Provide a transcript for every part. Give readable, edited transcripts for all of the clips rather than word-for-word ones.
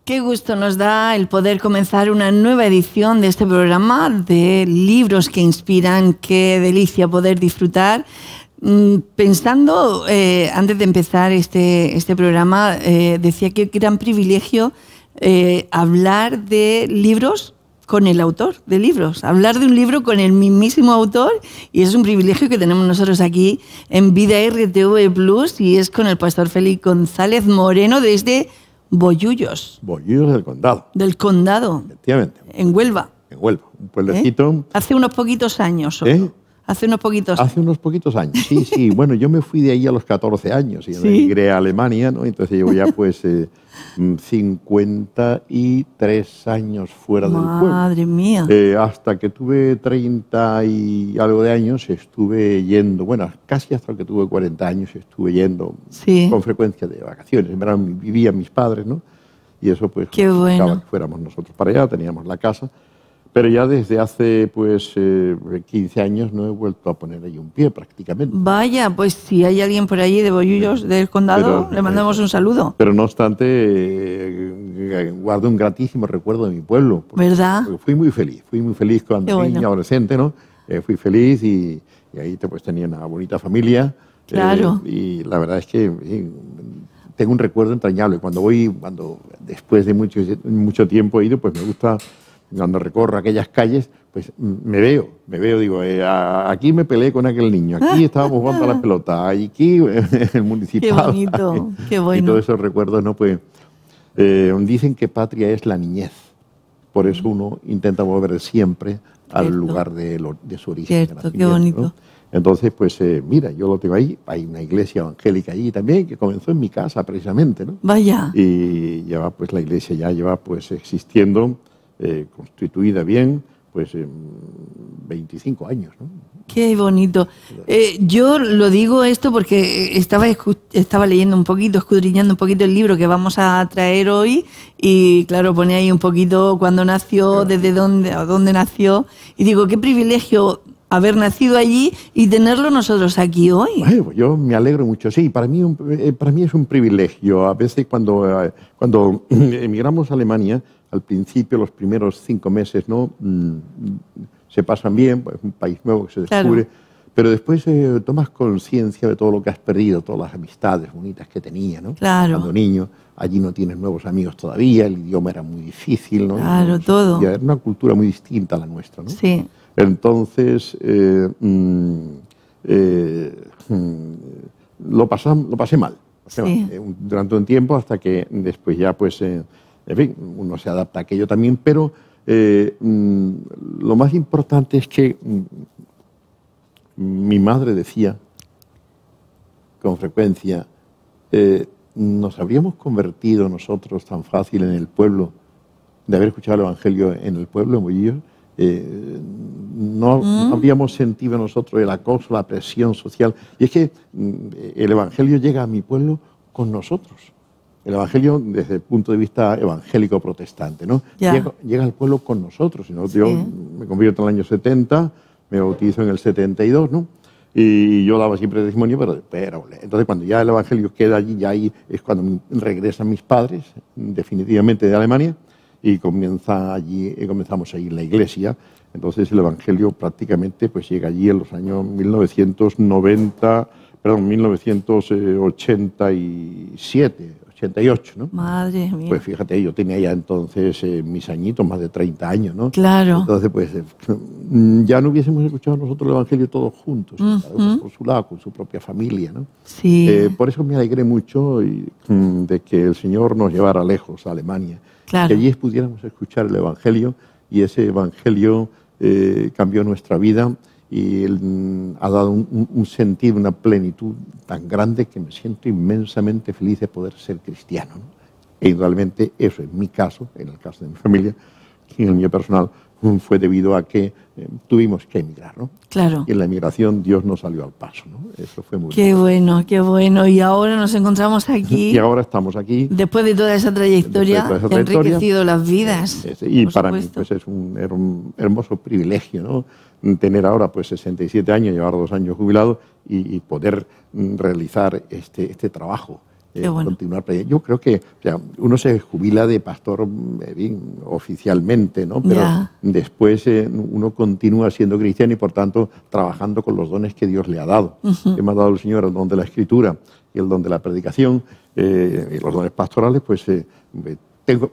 Qué gusto nos da el poder comenzar una nueva edición de este programa de libros que inspiran. Qué delicia poder disfrutar. Pensando, antes de empezar este programa, decía que gran privilegio hablar de libros con el autor de libros, hablar de un libro con el mismísimo autor, y es un privilegio que tenemos nosotros aquí en Vida RTV Plus, y es con el pastor Félix González Moreno desde Bollullos. Bollullos del Condado. Del Condado. Efectivamente. En Huelva. En Huelva, un pueblecito. Hace unos poquitos años. Hace unos poquitos años. Hace unos poquitos años, sí, sí. Bueno, yo me fui de ahí a los 14 años y emigré a Alemania, ¿no? Entonces llevo ya pues 53 años fuera del pueblo. Madre mía. Hasta que tuve 30 y algo de años estuve yendo, bueno, casi hasta que tuve 40 años estuve yendo con frecuencia de vacaciones. En verano vivían mis padres, ¿no? Y eso pues qué bueno. Que fuéramos nosotros para allá, teníamos la casa. Pero ya desde hace pues 15 años no he vuelto a poner ahí un pie prácticamente. Vaya, pues si hay alguien por allí de Bollullos, del Condado, le mandamos un saludo. Pero no obstante, guardo un gratísimo recuerdo de mi pueblo. ¿Verdad? Porque fui muy feliz cuando niño, adolescente, ¿no? Fui feliz y ahí pues tenía una bonita familia. Claro. Y la verdad es que tengo un recuerdo entrañable. Cuando después de mucho tiempo he ido, pues me gusta. Cuando recorro aquellas calles, pues me veo, digo, aquí me peleé con aquel niño, aquí estábamos jugando a la pelota, aquí el municipal. Qué bonito, qué bueno. Y todos esos recuerdos, ¿no? Pues dicen que patria es la niñez, por eso uno intenta volver siempre al lugar de su origen. Cierto, qué bonito. ¿no? Entonces, pues mira, yo lo tengo ahí, hay una iglesia evangélica allí también, que comenzó en mi casa precisamente, ¿no? Vaya. Y lleva, pues la iglesia ya lleva pues existiendo, constituida bien, pues 25 años, ¿no? Qué bonito. Yo lo digo esto porque estaba leyendo un poquito, escudriñando un poquito el libro que vamos a traer hoy, y claro, pone ahí un poquito cuándo nació, desde dónde nació, y digo, qué privilegio haber nacido allí y tenerlo nosotros aquí hoy. Bueno, yo me alegro mucho, sí, para mí es un privilegio. A veces cuando emigramos a Alemania, al principio, los primeros 5 meses, ¿no? Se pasan bien, pues es un país nuevo que se descubre, pero después tomas conciencia de todo lo que has perdido, todas las amistades bonitas que tenía, ¿no? Claro. Cuando niño, allí no tienes nuevos amigos todavía, el idioma era muy difícil, ¿no? Claro, todo. Era una cultura muy distinta a la nuestra, ¿no? Sí. Entonces, lo pasé mal. Durante un tiempo, hasta que después ya, pues, en fin, uno se adapta a aquello también, pero lo más importante es que mi madre decía con frecuencia, nos habríamos convertido nosotros tan fácil en el pueblo, de haber escuchado el Evangelio en el pueblo, en Bollullos, no habríamos sentido nosotros el acoso, la presión social. Y es que el Evangelio llega a mi pueblo con nosotros. El Evangelio desde el punto de vista evangélico protestante, ¿no? Llega al pueblo con nosotros. ¿No? Yo me convierto en el año 70, me bautizo en el 72, ¿no? Y yo daba siempre testimonio, pero entonces cuando ya el Evangelio queda allí, ya ahí es cuando regresan mis padres, definitivamente de Alemania, y comenzamos ahí en la iglesia. Entonces el Evangelio prácticamente pues llega allí en los años 1987, 88, ¿no? Madre mía. Pues fíjate, yo tenía ya entonces mis añitos, más de 30 años, ¿no? Claro. Entonces, pues ya no hubiésemos escuchado nosotros el Evangelio todos juntos, cada uno por su lado, con su propia familia, ¿no? Sí. Por eso me alegré mucho de que el Señor nos llevara lejos a Alemania. Claro. Que allí pudiéramos escuchar el Evangelio, y ese Evangelio cambió nuestra vida y ha dado un sentido, una plenitud tan grande que me siento inmensamente feliz de poder ser cristiano, ¿no? Y realmente eso, en mi caso, en el caso de mi familia, y en el mío personal, fue debido a que tuvimos que emigrar, ¿no? Claro. Y en la emigración Dios nos salió al paso, ¿no? Eso fue muy Qué bueno, qué bueno. Y ahora nos encontramos aquí. Y ahora estamos aquí. Después de toda esa trayectoria, que ha enriquecido las vidas. Y para mí pues es un hermoso privilegio, ¿no? Tener ahora pues 67 años, llevar 2 años jubilado y poder realizar este trabajo bueno. continuar. Yo creo que uno se jubila de pastor oficialmente, ¿no? Pero después uno continúa siendo cristiano y por tanto trabajando con los dones que Dios le ha dado. Que me ha dado el Señor el don de la escritura y el don de la predicación y los dones pastorales, pues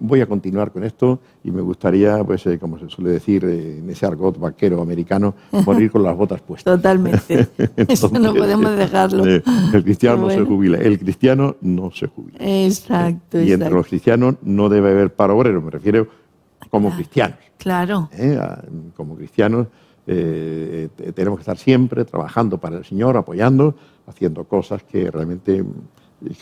voy a continuar con esto y me gustaría, pues como se suele decir en ese argot vaquero americano, morir con las botas puestas. Totalmente. Entonces, eso no podemos dejarlo. El cristiano no se jubila. El cristiano no se jubila. Exacto. Y entre los cristianos no debe haber paro obrero, me refiero como cristianos. Claro. Como cristianos tenemos que estar siempre trabajando para el Señor, apoyando, haciendo cosas que realmente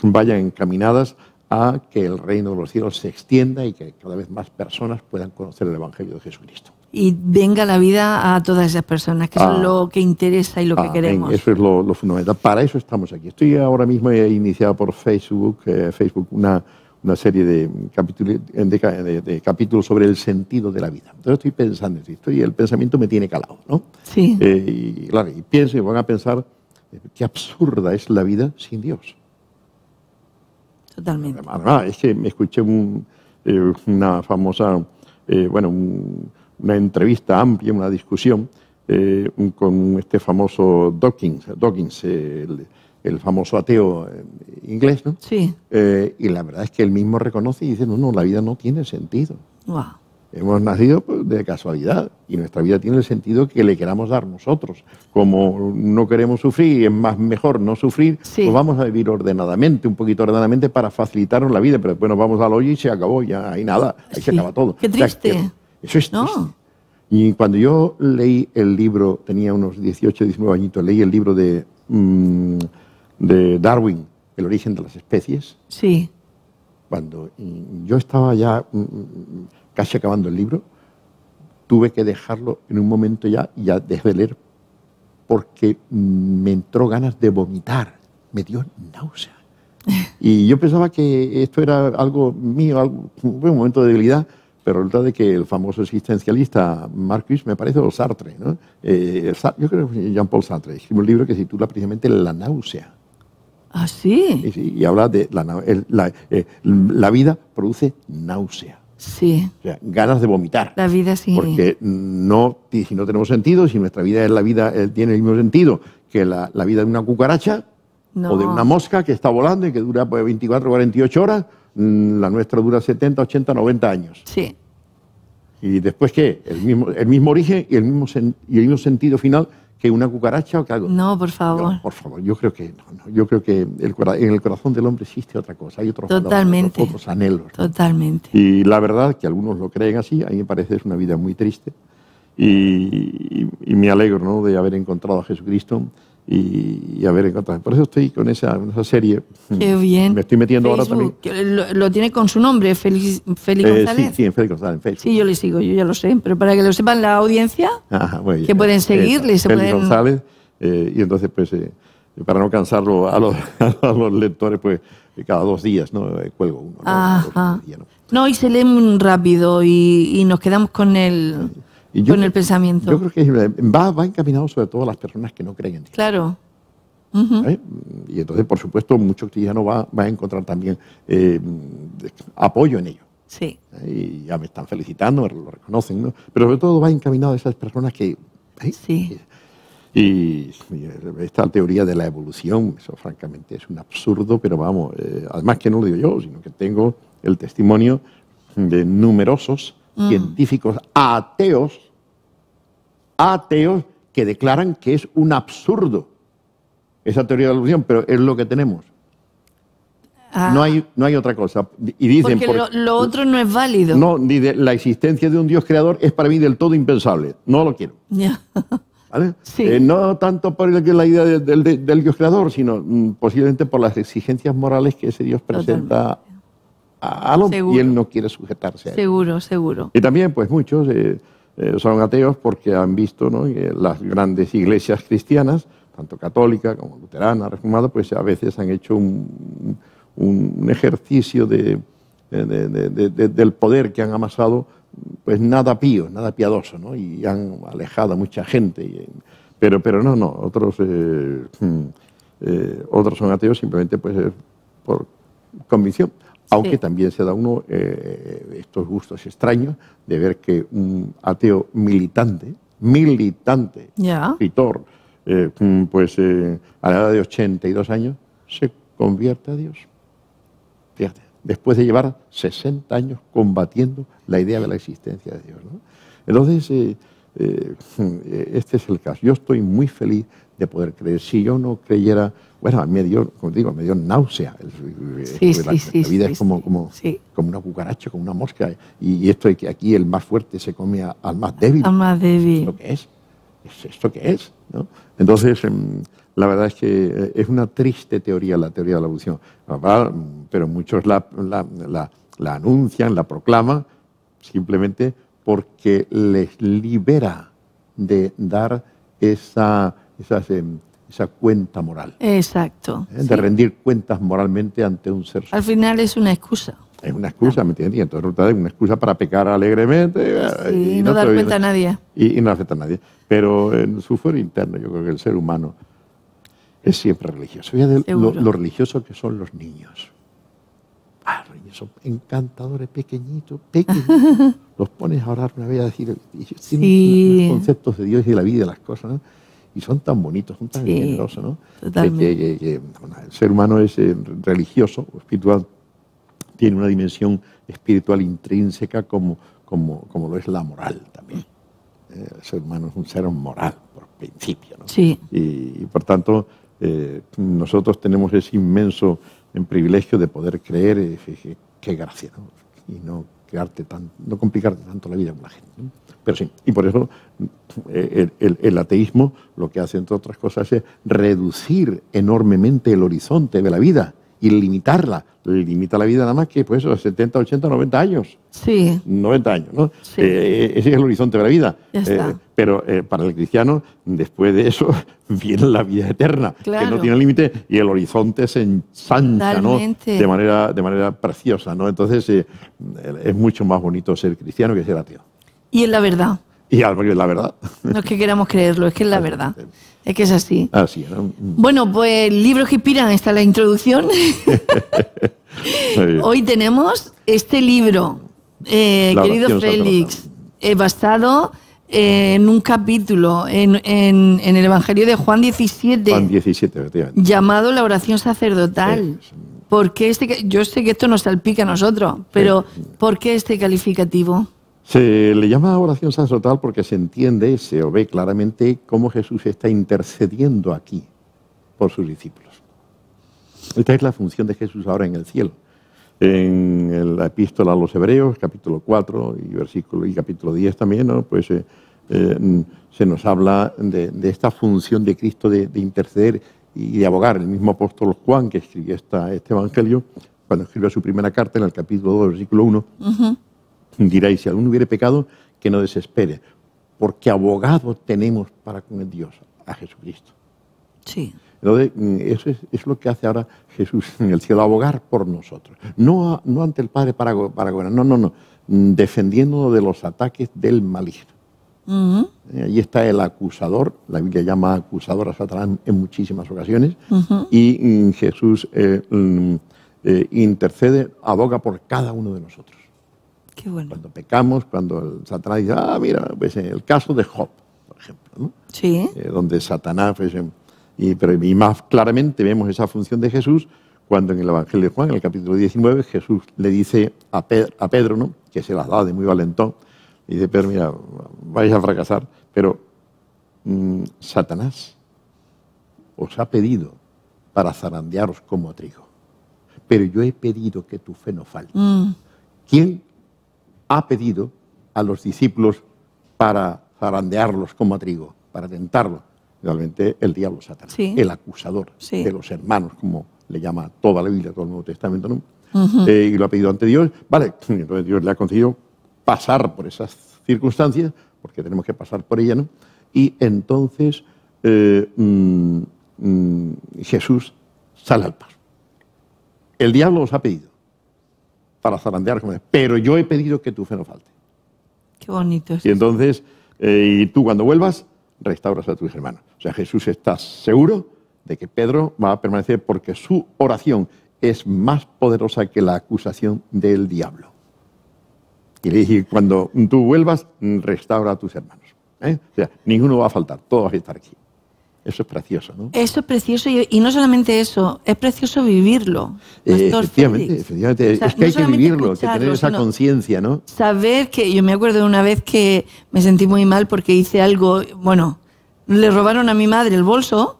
vayan encaminadas a que el reino de los cielos se extienda y que cada vez más personas puedan conocer el Evangelio de Jesucristo. Y venga la vida a todas esas personas, que eso es lo que interesa y lo que queremos. Eso es lo fundamental. Para eso estamos aquí. Estoy ahora mismo, he iniciado por Facebook una serie de capítulos sobre el sentido de la vida. Entonces estoy pensando en esto y el pensamiento me tiene calado, ¿no? Sí. Y claro, y pienso y van a pensar qué absurda es la vida sin Dios. Totalmente. Es que me escuché una famosa, una entrevista amplia, una discusión con este famoso Dawkins, el famoso ateo inglés, ¿no? Sí. Y la verdad es que él mismo reconoce y dice, no, la vida no tiene sentido. Wow. Hemos nacido de casualidad y nuestra vida tiene el sentido que le queramos dar nosotros. Como no queremos sufrir y es mejor no sufrir, pues vamos a vivir ordenadamente, un poquito ordenadamente para facilitarnos la vida, pero después nos vamos al hoyo y se acabó, ya hay nada, ahí se acaba todo. Qué triste. O sea, eso es triste. Y cuando yo leí el libro, tenía unos 18, 19 añitos, leí el libro de Darwin, El origen de las especies. Sí. Cuando yo estaba ya casi acabando el libro, tuve que dejarlo en un momento ya dejé de leer porque me entró ganas de vomitar, me dio náusea. Y yo pensaba que esto era algo mío, un momento de debilidad, pero resulta de que el famoso existencialista Marcus, me parece, o Sartre, ¿no? Yo creo que Jean-Paul Sartre, escribió un libro que se titula precisamente La náusea. ¿Ah, sí? Y habla de la vida produce náusea. Sí. O sea, ganas de vomitar. La vida sí. Porque si no tenemos sentido, si nuestra vida tiene el mismo sentido que la vida de una cucaracha o de una mosca que está volando y que dura 24 o 48 horas, la nuestra dura 70, 80, 90 años. Sí. ¿Y después qué? El mismo origen y el mismo sentido final que una cucaracha o que algo. No, por favor. No, por favor, yo creo que no. Yo creo que en el corazón del hombre existe otra cosa, hay otros valores, otros anhelos, ¿no? Totalmente. Y la verdad que algunos lo creen así, a mí me parece es una vida muy triste y me alegro, ¿no?, de haber encontrado a Jesucristo y haber encontrado. Por eso estoy con esa serie. Qué bien. Me estoy metiendo Facebook, ahora también. Lo tiene con su nombre, Félix González. Sí, en Félix González, en Facebook. Sí, yo le sigo, yo ya lo sé, pero para que lo sepan la audiencia, que pueden seguirle. Félix González, y entonces pues para no cansarlo a los lectores, pues cada 2 días, ¿no?, cuelgo uno. Ajá. No, y se lee muy rápido y nos quedamos con el pensamiento. Yo creo que va encaminado sobre todo a las personas que no creen en Dios. Claro. Y entonces, por supuesto, muchos cristianos van a encontrar también apoyo en ello. Sí. Y ya me están felicitando, lo reconocen, ¿no? Pero sobre todo va encaminado a esas personas que... Sí. Y esta teoría de la evolución, eso francamente es un absurdo, pero vamos, además que no lo digo yo, sino que tengo el testimonio de numerosos científicos ateos que declaran que es un absurdo esa teoría de la evolución, pero es lo que tenemos. No hay otra cosa. Y dicen, porque lo otro no es válido. No, la existencia de un Dios creador es para mí del todo impensable. No lo quiero. Ya. ¿Vale? Sí. No tanto por la idea del Dios creador, sino posiblemente por las exigencias morales que ese Dios presenta al hombre. Y él no quiere sujetarse a él. Seguro. Y también, pues muchos son ateos porque han visto, ¿no?, que las grandes iglesias cristianas, tanto católica como luterana, reformada, pues a veces han hecho un ejercicio del poder que han amasado, pues nada pío, nada piadoso, ¿no? Y han alejado a mucha gente. Pero otros son ateos simplemente pues convicción. Aunque Sí. también se da uno estos gustos extraños de ver que un ateo militante, Ya. escritor, a la edad de 82 años, se convierte a Dios. Fíjate, después de llevar 60 años combatiendo la idea de la existencia de Dios, ¿no? Entonces, este es el caso. Yo estoy muy feliz de poder creer. Si yo no creyera, bueno, me dio náusea. Sí, la sí, vida sí, es como una cucaracha, como una mosca. Y esto de que aquí el más fuerte se come al más débil. Al más débil. ¿Esto qué es? ¿Es esto qué es? ¿No? Entonces, la verdad es que es una triste teoría, la teoría de la evolución. Pero muchos la anuncian, la proclaman, simplemente porque les libera de dar esa cuenta moral. Exacto. De rendir cuentas moralmente ante un ser. Al final es una excusa. Es una excusa, ¿me entiendes? Y entonces resulta una excusa para pecar alegremente. Y no dar cuenta a nadie. Y no afecta a nadie. Pero en su fuero interno, yo creo que el ser humano es siempre religioso. Fíjate lo religioso que son los niños. Los niños son encantadores, pequeñitos. Los pones a orar una vez a decir, ellos tienen unos conceptos de Dios y de la vida y de las cosas, ¿no? Y son tan bonitos, son tan generosos, ¿no? Que el ser humano es religioso o espiritual, tiene una dimensión espiritual intrínseca como lo es la moral también. El ser humano es un ser moral, por principio, ¿no? Sí. Y por tanto, nosotros tenemos ese inmenso privilegio de poder creer, qué gracia, ¿no? Y no complicarte tanto la vida con la gente, ¿no? Pero sí, y por eso el ateísmo lo que hace, entre otras cosas, es reducir enormemente el horizonte de la vida y limitarla. Limita la vida nada más que pues, 70, 80, 90 años. Sí. 90 años, ¿no? Sí. Ese es el horizonte de la vida. Ya está. Pero para el cristiano, después de eso, viene la vida eterna, Claro. que no tiene límite y el horizonte se ensancha, ¿no? De manera preciosa, ¿no? Entonces, es mucho más bonito ser cristiano que ser ateo. Y es la verdad. Y la verdad. No es que queramos creerlo, es que es la verdad. Es que es así. Así, ¿no? Bueno, pues libros que inspiran, esta es la introducción. Hoy tenemos este libro, querido Félix, basado en un capítulo en el Evangelio de Juan 17. Juan 17, efectivamente. Llamado la oración sacerdotal. Sí. ¿Por qué yo sé que esto nos salpica a nosotros, pero ¿por qué este calificativo? Se le llama oración sacerdotal porque se entiende, se ve claramente cómo Jesús está intercediendo aquí por sus discípulos. Esta es la función de Jesús ahora en el cielo. En la epístola a los Hebreos, capítulo 4 y capítulo 10 también, ¿no? Pues se nos habla de esta función de Cristo de interceder y de abogar. El mismo apóstol Juan, que escribió este evangelio, cuando escribió su primera carta en el capítulo 2, versículo 1, dirá, y si alguno hubiere pecado, que no desespere, porque abogado tenemos para con el Dios, a Jesucristo. Sí. Entonces, eso es lo que hace ahora Jesús en el cielo, abogar por nosotros. No ante el Padre para gobernar, no. Defendiéndonos de los ataques del maligno. Allí está el acusador, la Biblia llama acusador a Satanás en muchísimas ocasiones, y Jesús intercede, aboga por cada uno de nosotros. Qué bueno. Cuando pecamos, cuando el Satanás dice, mira, pues en el caso de Job, por ejemplo, ¿no? Sí. Donde Satanás, pues, y más claramente vemos esa función de Jesús cuando en el Evangelio de Juan, en el capítulo 19, Jesús le dice a Pedro, ¿no? Que se las da de muy valentón, y dice, Pedro, mira, vais a fracasar, pero Satanás os ha pedido para zarandearos como trigo, pero yo he pedido que tu fe no falte. ¿Quién ha pedido a los discípulos para zarandearlos como a trigo, para tentarlos? Realmente el diablo, Satanás, el acusador de los hermanos, como le llama toda la Biblia, todo el Nuevo Testamento, ¿no? Y lo ha pedido ante Dios. Vale, entonces Dios le ha concedido pasar por esas circunstancias, porque tenemos que pasar por ellas, ¿no? Y entonces Jesús sale al paso. El diablo os ha pedido para zarandear, pero yo he pedido que tu fe no falte. Qué bonito es. Y entonces, y tú cuando vuelvas, restauras a tus hermanos. O sea, Jesús está seguro de que Pedro va a permanecer porque su oración es más poderosa que la acusación del diablo. Y le dije, cuando tú vuelvas, restaura a tus hermanos. O sea, ninguno va a faltar, todos van a estar aquí. Eso es precioso, ¿no? Eso es precioso y no solamente eso, es precioso vivirlo. Efectivamente. O sea, es que hay que vivirlo, hay que tener esa conciencia, ¿no? Saber que, yo me acuerdo de una vez que me sentí muy mal porque hice algo, bueno, le robaron a mi madre el bolso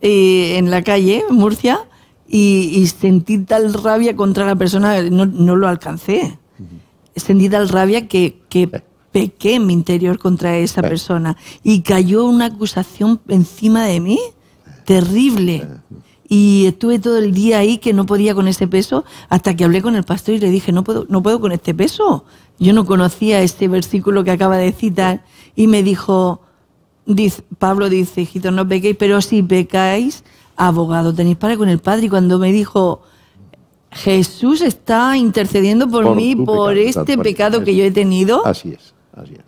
en la calle, en Murcia, y sentí tal rabia contra la persona, no lo alcancé. Sentí tal rabia que pequé en mi interior contra esa persona y cayó una acusación encima de mí terrible y estuve todo el día ahí que no podía con ese peso hasta que hablé con el pastor y le dije no puedo con este peso. Yo no conocía este versículo que acaba de citar y me dijo, Pablo dice, hijitos, no pequéis, pero si pecáis, abogado tenéis para con el Padre. Y cuando me dijo, Jesús está intercediendo por mí, por este pecado que yo he tenido. Así es, así es.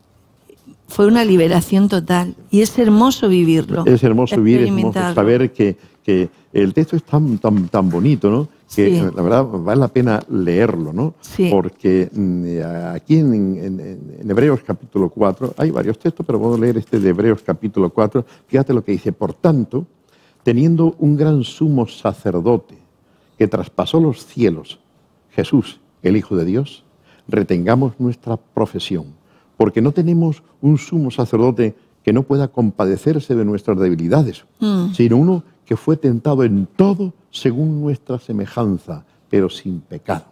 Fue una liberación total. Y es hermoso vivirlo. Es hermoso vivir, es hermoso saber que el texto es tan bonito, ¿no? Que la verdad vale la pena leerlo, ¿no? Sí. Porque aquí en Hebreos capítulo 4, hay varios textos, pero vamos a leer este de Hebreos capítulo 4. Fíjate lo que dice. Por tanto, teniendo un gran sumo sacerdote que traspasó los cielos, Jesús, el Hijo de Dios, retengamos nuestra profesión, porque no tenemos un sumo sacerdote que no pueda compadecerse de nuestras debilidades, sino uno que fue tentado en todo según nuestra semejanza, pero sin pecado.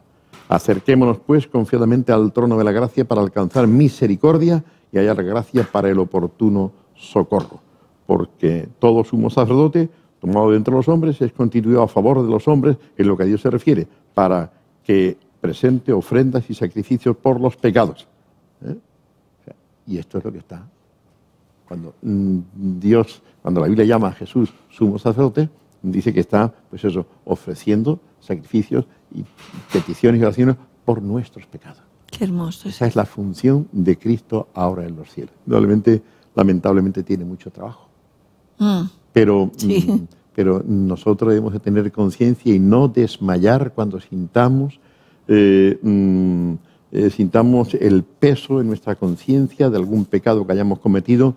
Acerquémonos, pues, confiadamente al trono de la gracia para alcanzar misericordia y hallar gracia para el oportuno socorro. Porque todo sumo sacerdote tomado de entre los hombres es constituido a favor de los hombres en lo que a Dios se refiere, para que presente ofrendas y sacrificios por los pecados. Y esto es lo que está. Cuando cuando la Biblia llama a Jesús sumo sacerdote, dice que está, pues eso, ofreciendo sacrificios y peticiones y oraciones por nuestros pecados. Qué hermoso. Esa es la función de Cristo ahora en los cielos. Lamentablemente tiene mucho trabajo. Pero nosotros debemos de tener conciencia y no desmayar cuando sintamos el peso en nuestra conciencia de algún pecado que hayamos cometido.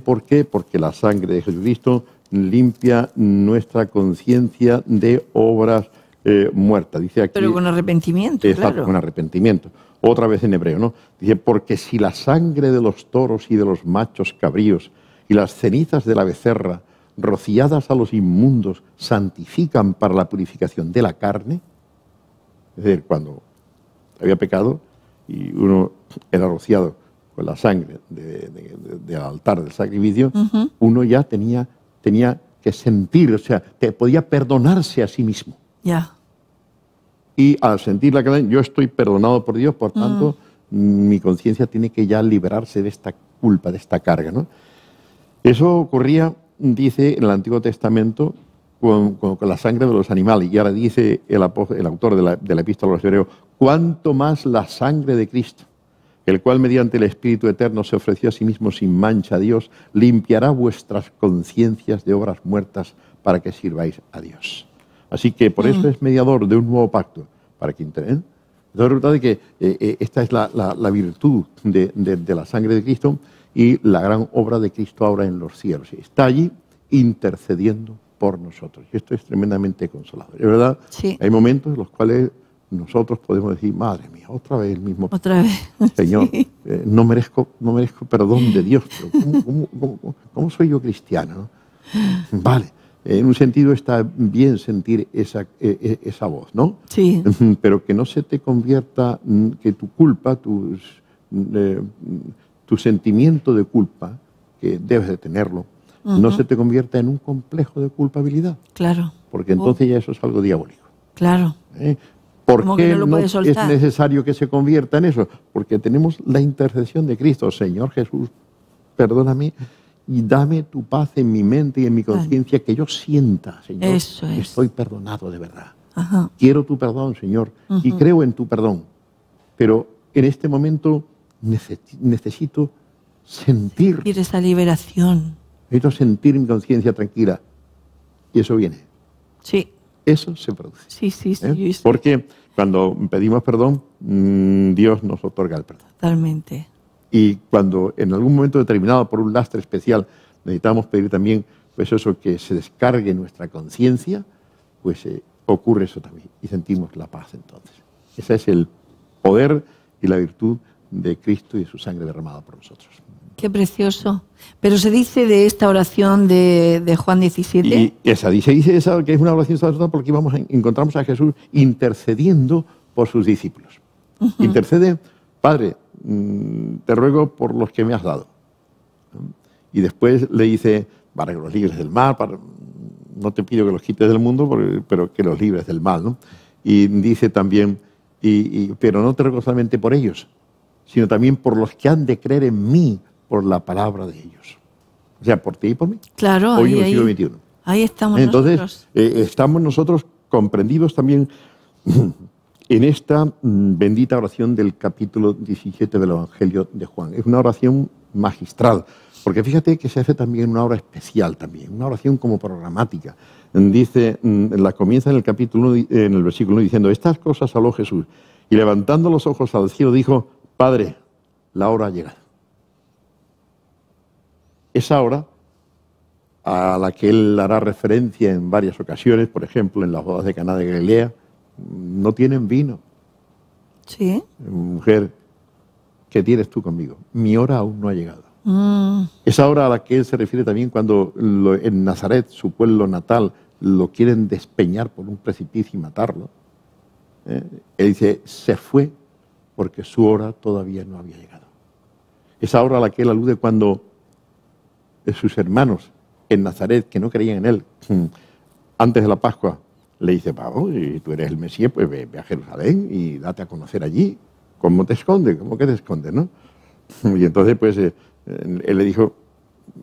¿Por qué? Porque la sangre de Jesucristo limpia nuestra conciencia de obras muertas. Dice aquí, pero con arrepentimiento, exacto, claro. Con arrepentimiento. Otra vez en hebreo, ¿no? Dice, porque si la sangre de los toros y de los machos cabríos y las cenizas de la becerra rociadas a los inmundos santifican para la purificación de la carne, es decir, cuando había pecado y uno era rociado con la sangre del altar del sacrificio, uno ya tenía que sentir, o sea, que podía perdonarse a sí mismo. Ya. Y al sentir la cadena, yo estoy perdonado por Dios, por tanto, mi conciencia tiene que ya liberarse de esta culpa, de esta carga, ¿no? Eso ocurría, dice en el Antiguo Testamento, con la sangre de los animales. Y ahora dice el autor de la Epístola a los Hebreos, cuánto más la sangre de Cristo, el cual mediante el Espíritu Eterno se ofreció a sí mismo sin mancha a Dios, limpiará vuestras conciencias de obras muertas para que sirváis a Dios. Así que por eso es mediador de un nuevo pacto, para que entonces resulta de que esta es la virtud de la sangre de Cristo y la gran obra de Cristo ahora en los cielos. Está allí intercediendo por nosotros. Y esto es tremendamente consolador. Es verdad, sí. Hay momentos en los cuales nosotros podemos decir, madre mía, otra vez el mismo. Otra vez. Señor, Sí. No merezco perdón de Dios, pero ¿cómo soy yo cristiano? Vale, en un sentido está bien sentir esa voz, ¿no? Sí. Pero que no se te convierta, que tu culpa, tu sentimiento de culpa, que debes de tenerlo, no se te convierta en un complejo de culpabilidad. Claro. Porque entonces ya eso es algo diabólico. Claro. ¿Por qué no es soltar? necesario que se convierta en eso? Porque tenemos la intercesión de Cristo. Señor Jesús, perdóname y dame tu paz en mi mente y en mi conciencia, que yo sienta, Señor, Eso es. que estoy perdonado de verdad. Ajá. Quiero tu perdón, Señor, y creo en tu perdón. Pero en este momento necesito sentir. Y esa liberación. Necesito sentir mi conciencia tranquila. Y eso viene. Sí. Eso se produce. Sí, sí, sí. Porque cuando pedimos perdón, Dios nos otorga el perdón. Totalmente. Y cuando en algún momento determinado por un lastre especial necesitamos pedir también pues eso, que se descargue nuestra conciencia, pues ocurre eso también y sentimos la paz entonces. Ese es el poder y la virtud de Cristo y de su sangre derramada por nosotros. Qué precioso. Pero se dice de esta oración de Juan 17. Y esa dice esa, que es una oración sacerdotal porque encontramos a Jesús intercediendo por sus discípulos. Intercede, Padre, te ruego por los que me has dado. Y después le dice, para que los libres del mal, no te pido que los quites del mundo, pero que los libres del mal, ¿no? Y dice también, pero no te ruego solamente por ellos, sino también por los que han de creer en mí por la palabra de ellos. O sea, por ti y por mí. Claro, hoy en el siglo XXI. Ahí estamos Entonces, nosotros. Estamos nosotros comprendidos también en esta bendita oración del capítulo 17 del Evangelio de Juan. Es una oración magistral, porque fíjate que se hace también una hora especial también, una oración como programática. Dice, la comienza en el capítulo 1, en el versículo 1, diciendo, estas cosas habló Jesús, y levantando los ojos al cielo dijo, Padre, la hora ha llegado. Esa hora a la que él hará referencia en varias ocasiones, por ejemplo, en las bodas de Caná de Galilea, no tienen vino. Sí. Mujer, ¿qué tienes tú conmigo? Mi hora aún no ha llegado. Esa hora a la que él se refiere también cuando en Nazaret, su pueblo natal, lo quieren despeñar por un precipicio y matarlo. Él dice, se fue porque su hora todavía no había llegado. Esa hora a la que él alude cuando sus hermanos en Nazaret, que no creían en él, antes de la Pascua, le dice, Pablo, y tú eres el Mesías, pues ve a Jerusalén y date a conocer allí. ¿Cómo te escondes? ¿Cómo que te escondes, no? Y entonces, pues, él le dijo,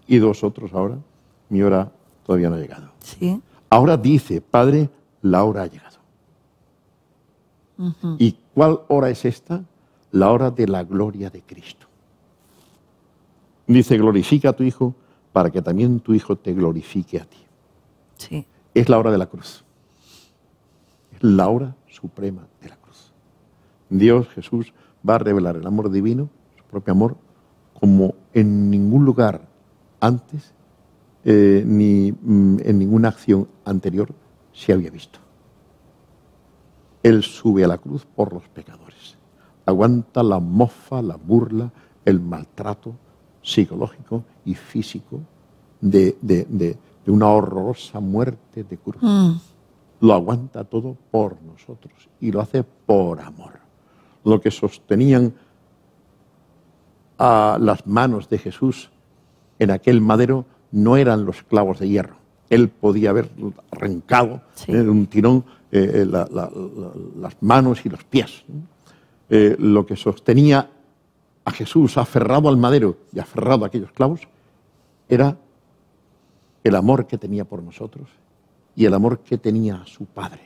id vosotros ahora, mi hora todavía no ha llegado. Sí. Ahora dice, Padre, la hora ha llegado. ¿Y cuál hora es esta? La hora de la gloria de Cristo. Dice, glorifica a tu Hijo para que también tu Hijo te glorifique a ti. Sí. Es la hora de la cruz. Es la hora suprema de la cruz. Dios, Jesús, va a revelar el amor divino, su propio amor, como en ningún lugar antes, ni en ninguna acción anterior se había visto. Él sube a la cruz por los pecadores. Aguanta la mofa, la burla, el maltrato psicológico y físico de una horrorosa muerte de cruz. Lo aguanta todo por nosotros y lo hace por amor. Lo que sostenían a las manos de Jesús en aquel madero no eran los clavos de hierro. Él podía haber arrancado de un tirón las manos y los pies. Lo que sostenía a Jesús aferrado al madero y aferrado a aquellos clavos era el amor que tenía por nosotros y el amor que tenía a su Padre.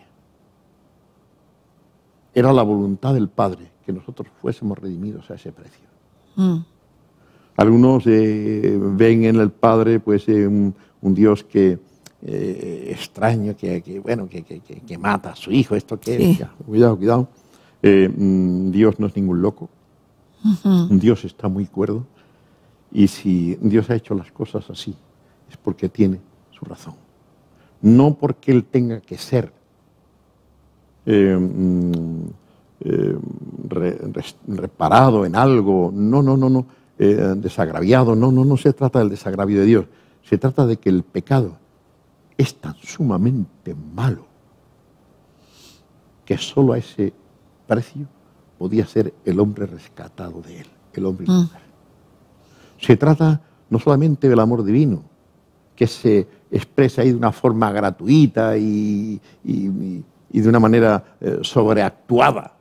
Era la voluntad del Padre que nosotros fuésemos redimidos a ese precio. Algunos ven en el Padre pues un Dios que extraño, que mata a su hijo, esto que es. Cuidado. Dios no es ningún loco. Dios está muy cuerdo. Y si Dios ha hecho las cosas así, es porque tiene su razón. No porque Él tenga que ser reparado en algo, no, desagraviado, no se trata del desagravio de Dios, se trata de que el pecado es tan sumamente malo que solo a ese precio podía ser el hombre rescatado de él, el hombre y la mujer. Se trata no solamente del amor divino, que se expresa ahí de una forma gratuita y de una manera sobreactuada.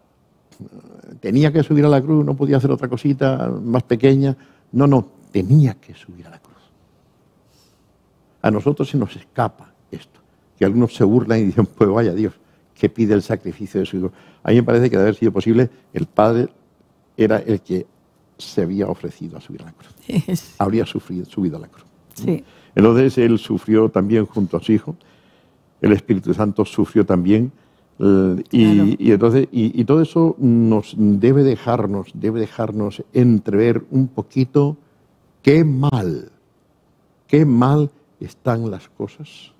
Tenía que subir a la cruz, no podía hacer otra cosita más pequeña. No, tenía que subir a la cruz. A nosotros se nos escapa esto, que algunos se burlan y dicen, pues vaya Dios, que pide el sacrificio de su hijo. A mí me parece que de haber sido posible, el Padre era el que se había ofrecido a subir a la cruz. Sí. Habría subido a la cruz. Sí. Entonces él sufrió también junto a su hijo. el Espíritu Santo sufrió también. Claro. Y todo eso nos debe dejarnos entrever un poquito qué mal están las cosas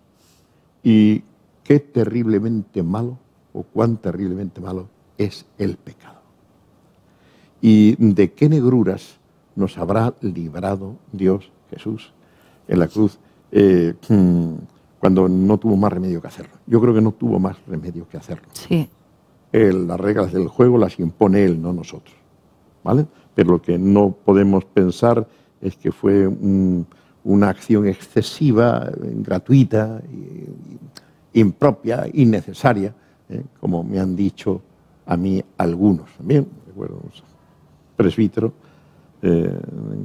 y qué terriblemente malo o cuán terriblemente malo es el pecado. Y de qué negruras nos habrá librado Dios, Jesús, en la cruz, cuando no tuvo más remedio que hacerlo. Yo creo que no tuvo más remedio que hacerlo. Sí. Las reglas del juego las impone Él, no nosotros, ¿vale? Pero lo que no podemos pensar es que fue una acción excesiva, gratuita, impropia, innecesaria, como me han dicho a mí algunos. También, recuerdo, un presbítero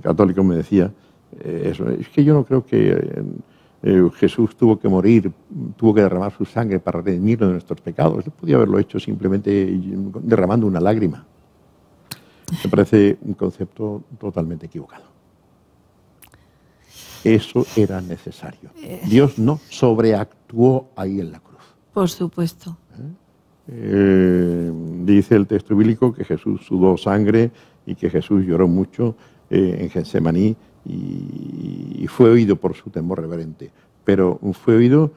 católico me decía eso. Es que yo no creo que Jesús tuvo que morir, tuvo que derramar su sangre para redimirnos de nuestros pecados. Él podía haberlo hecho simplemente derramando una lágrima. Me parece un concepto totalmente equivocado. Eso era necesario. Dios no sobreactuó ahí en la cruz. Por supuesto. Dice el texto bíblico que Jesús sudó sangre y que Jesús lloró mucho en Getsemaní y fue oído por su temor reverente. Pero fue oído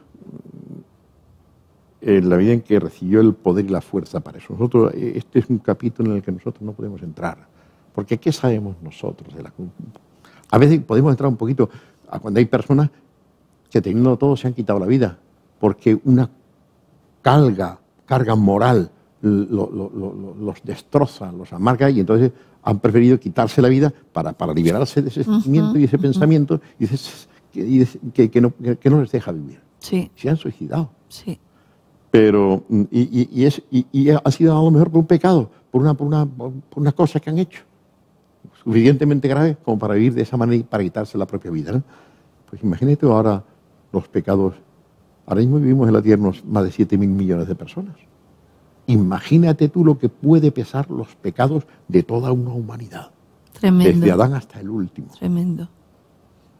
en la medida en que recibió el poder y la fuerza para eso. Nosotros, este es un capítulo en el que nosotros no podemos entrar. Porque ¿qué sabemos nosotros de la cruz? A veces podemos entrar un poquito a cuando hay personas que teniendo todo se han quitado la vida porque una carga moral los destroza, los amarga y entonces han preferido quitarse la vida para liberarse de ese sentimiento y ese pensamiento y que no les deja vivir. Sí. Se han suicidado. Sí. Pero y ha sido a lo mejor por un pecado, por una cosa que han hecho suficientemente grave como para vivir de esa manera y para quitarse la propia vida, ¿no? Pues imagínate ahora los pecados. Ahora mismo vivimos en la Tierra más de 7.000 millones de personas. Imagínate tú lo que puede pesar los pecados de toda una humanidad. Tremendo. Desde Adán hasta el último. Tremendo.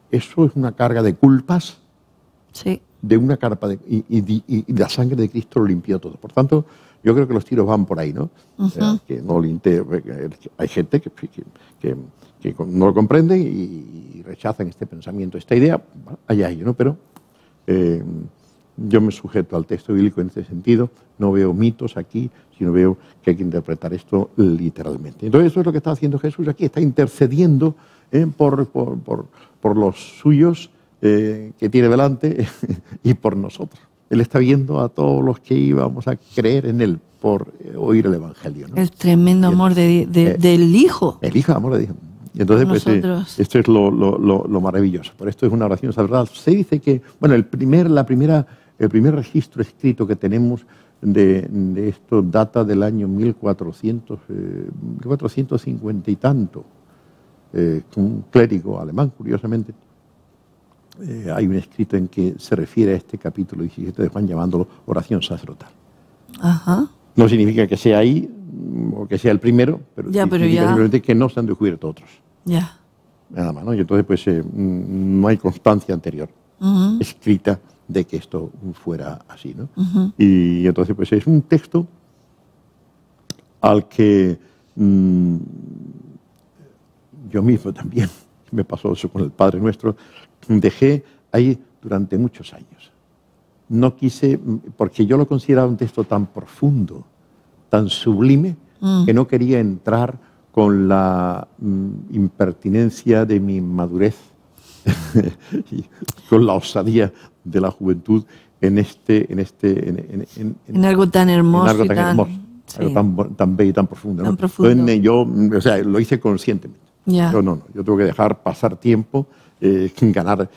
Eso es una carga de culpas. Sí. De una carpa y la sangre de Cristo lo limpió todo. Por tanto, yo creo que los tiros van por ahí, ¿no? Que no hay gente que no lo comprende y rechazan este pensamiento, esta idea, allá ellos, ¿no? Pero yo me sujeto al texto bíblico en este sentido, no veo mitos aquí, sino veo que hay que interpretar esto literalmente. Entonces, eso es lo que está haciendo Jesús aquí, está intercediendo por los suyos que tiene delante y por nosotros. Él está viendo a todos los que íbamos a creer en Él por oír el Evangelio, ¿no? El tremendo amor del Hijo. El Hijo, amor de Dios. Y entonces, pues, esto es lo maravilloso. Por esto es una oración sagrada. Se dice que, bueno, el primer registro escrito que tenemos de esto data del año 1450 y tanto. Un clérigo alemán, curiosamente. Hay un escrito en que se refiere a este capítulo 17 de Juan llamándolo oración sacerdotal. Ajá. No significa que sea ahí o que sea el primero, pero significa simplemente que no se han descubierto otros. Ya. Nada más, ¿no? Y entonces pues no hay constancia anterior escrita de que esto fuera así, ¿no? Y entonces pues es un texto al que yo mismo también me pasó eso con el Padre Nuestro. Dejé ahí durante muchos años. No quise, porque yo lo consideraba un texto tan profundo, tan sublime, que no quería entrar con la impertinencia de mi madurez, y con la osadía de la juventud en algo tan hermoso, algo tan bello y tan profundo, ¿no? Tan profundo. Entonces, yo, lo hice conscientemente. Yeah. Yo tengo que dejar pasar tiempo, ganar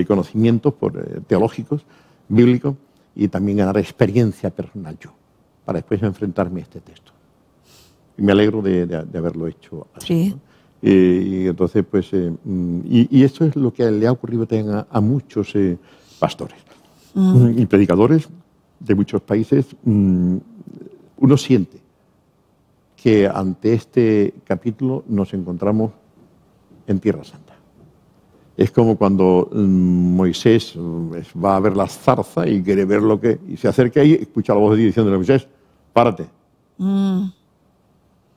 conocimientos teológicos, bíblicos, y también ganar experiencia personal yo, para después enfrentarme a este texto. Y me alegro de haberlo hecho así. Sí. ¿No? Y entonces, pues, y esto es lo que le ha ocurrido también a muchos pastores y predicadores de muchos países. Uno siente que ante este capítulo nos encontramos en Tierra Santa. Es como cuando Moisés va a ver la zarza y quiere ver lo que... Y se acerca ahí, escucha la voz de Dios diciéndole: Moisés, párate.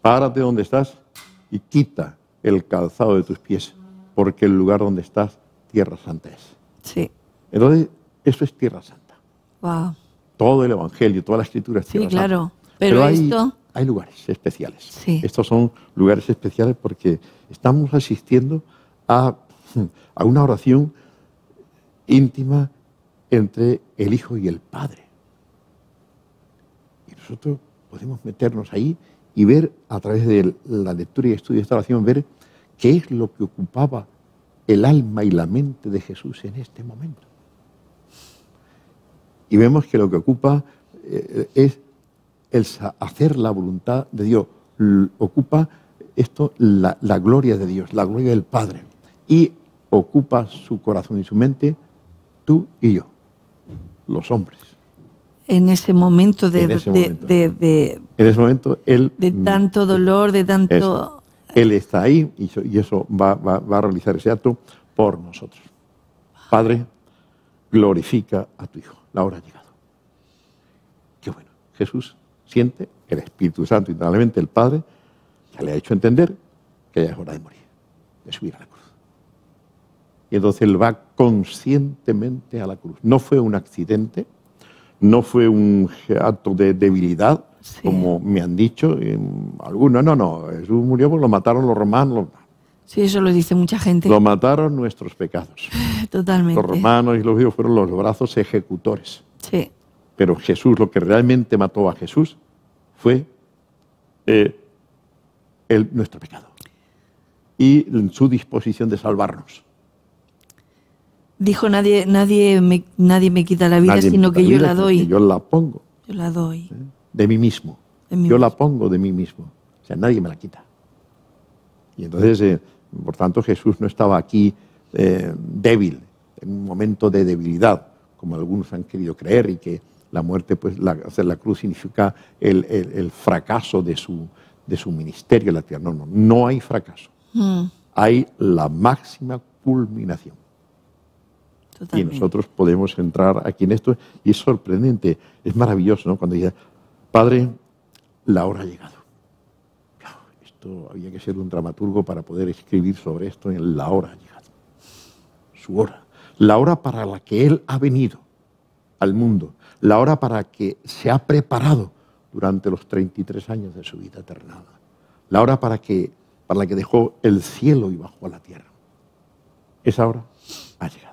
Párate donde estás y quita el calzado de tus pies, porque el lugar donde estás, tierra santa es. Sí. Entonces, eso es tierra santa. Wow. Todo el Evangelio, toda la Escritura es tierra santa. Sí, claro. Pero esto... hay lugares especiales. Sí. Estos son lugares especiales porque estamos asistiendo a una oración íntima entre el Hijo y el Padre. Y nosotros podemos meternos ahí y ver, a través de la lectura y estudio de esta oración, ver qué es lo que ocupaba el alma y la mente de Jesús en este momento. Y vemos que lo que ocupa es el hacer la voluntad de Dios. Ocupa esto la gloria de Dios, la gloria del Padre. Y ocupa su corazón y su mente, tú y yo, los hombres. En ese momento en ese momento él... De tanto dolor, de tanto... Él está ahí y eso va a realizar ese acto por nosotros. Padre, glorifica a tu Hijo. La hora ha llegado. Qué bueno. Jesús siente, el Espíritu Santo, indudablemente el Padre, ya le ha hecho entender que ya es hora de morir, de subir a la cruz. Y entonces él va conscientemente a la cruz. No fue un accidente, no fue un acto de debilidad, sí, como me han dicho algunos. No, Jesús murió porque lo mataron los romanos. Sí, eso lo dice mucha gente. Lo mataron nuestros pecados. Totalmente. Los romanos y los judíos fueron los brazos ejecutores. Sí. Pero Jesús, lo que realmente mató a Jesús fue nuestro pecado y su disposición de salvarnos. Dijo: nadie me quita la vida, sino que yo la doy. Yo la pongo. Yo la doy. De mí mismo. La pongo de mí mismo. O sea, nadie me la quita. Y entonces, por tanto, Jesús no estaba aquí débil, en un momento de debilidad, como algunos han querido creer, y que la muerte, pues hacer la cruz significa el fracaso de su ministerio en la tierra. No hay fracaso. Hay la máxima culminación. Totalmente. Y nosotros podemos entrar aquí en esto, y es sorprendente, es maravilloso, ¿no? Cuando dice: Padre, la hora ha llegado. Esto había que ser un dramaturgo para poder escribir sobre esto. En la hora ha llegado. Su hora. La hora para la que Él ha venido al mundo. La hora para que se ha preparado durante los 33 años de su vida terrenal. La hora para la que dejó el cielo y bajó a la tierra. Esa hora ha llegado.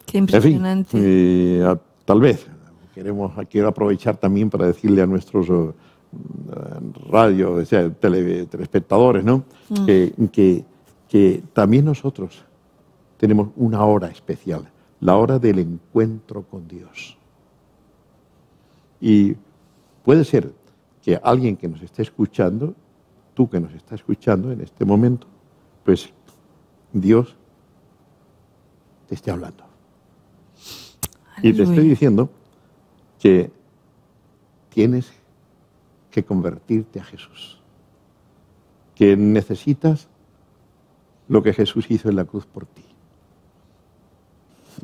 Qué impresionante. En fin, tal vez quiero aprovechar también para decirle a nuestros telespectadores, ¿no? Que también nosotros tenemos una hora especial, la hora del encuentro con Dios. Y puede ser que alguien que nos esté escuchando, tú que nos estás escuchando en este momento, pues Dios te esté hablando. Y te estoy diciendo que tienes que convertirte a Jesús, que necesitas lo que Jesús hizo en la cruz por ti.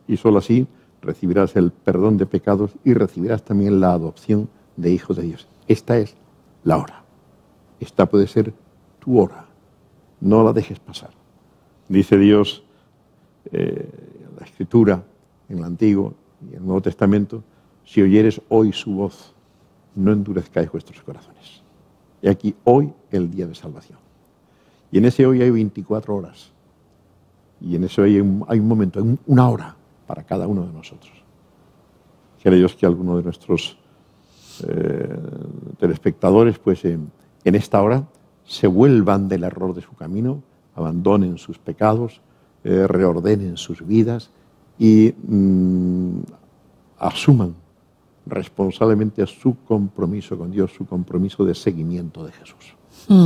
Y solo así recibirás el perdón de pecados y recibirás también la adopción de hijos de Dios. Esta es la hora. Esta puede ser tu hora. No la dejes pasar. Dice Dios en la Escritura, en el Antiguo y en el Nuevo Testamento: si oyeres hoy su voz, no endurezcáis vuestros corazones. Y aquí hoy el día de salvación. Y en ese hoy hay 24 horas. Y en ese hoy hay un momento, hay una hora para cada uno de nosotros. Quiere Dios que alguno de nuestros telespectadores, pues en esta hora, se vuelvan del error de su camino, abandonen sus pecados, reordenen sus vidas y asuman responsablemente su compromiso con Dios, su compromiso de seguimiento de Jesús.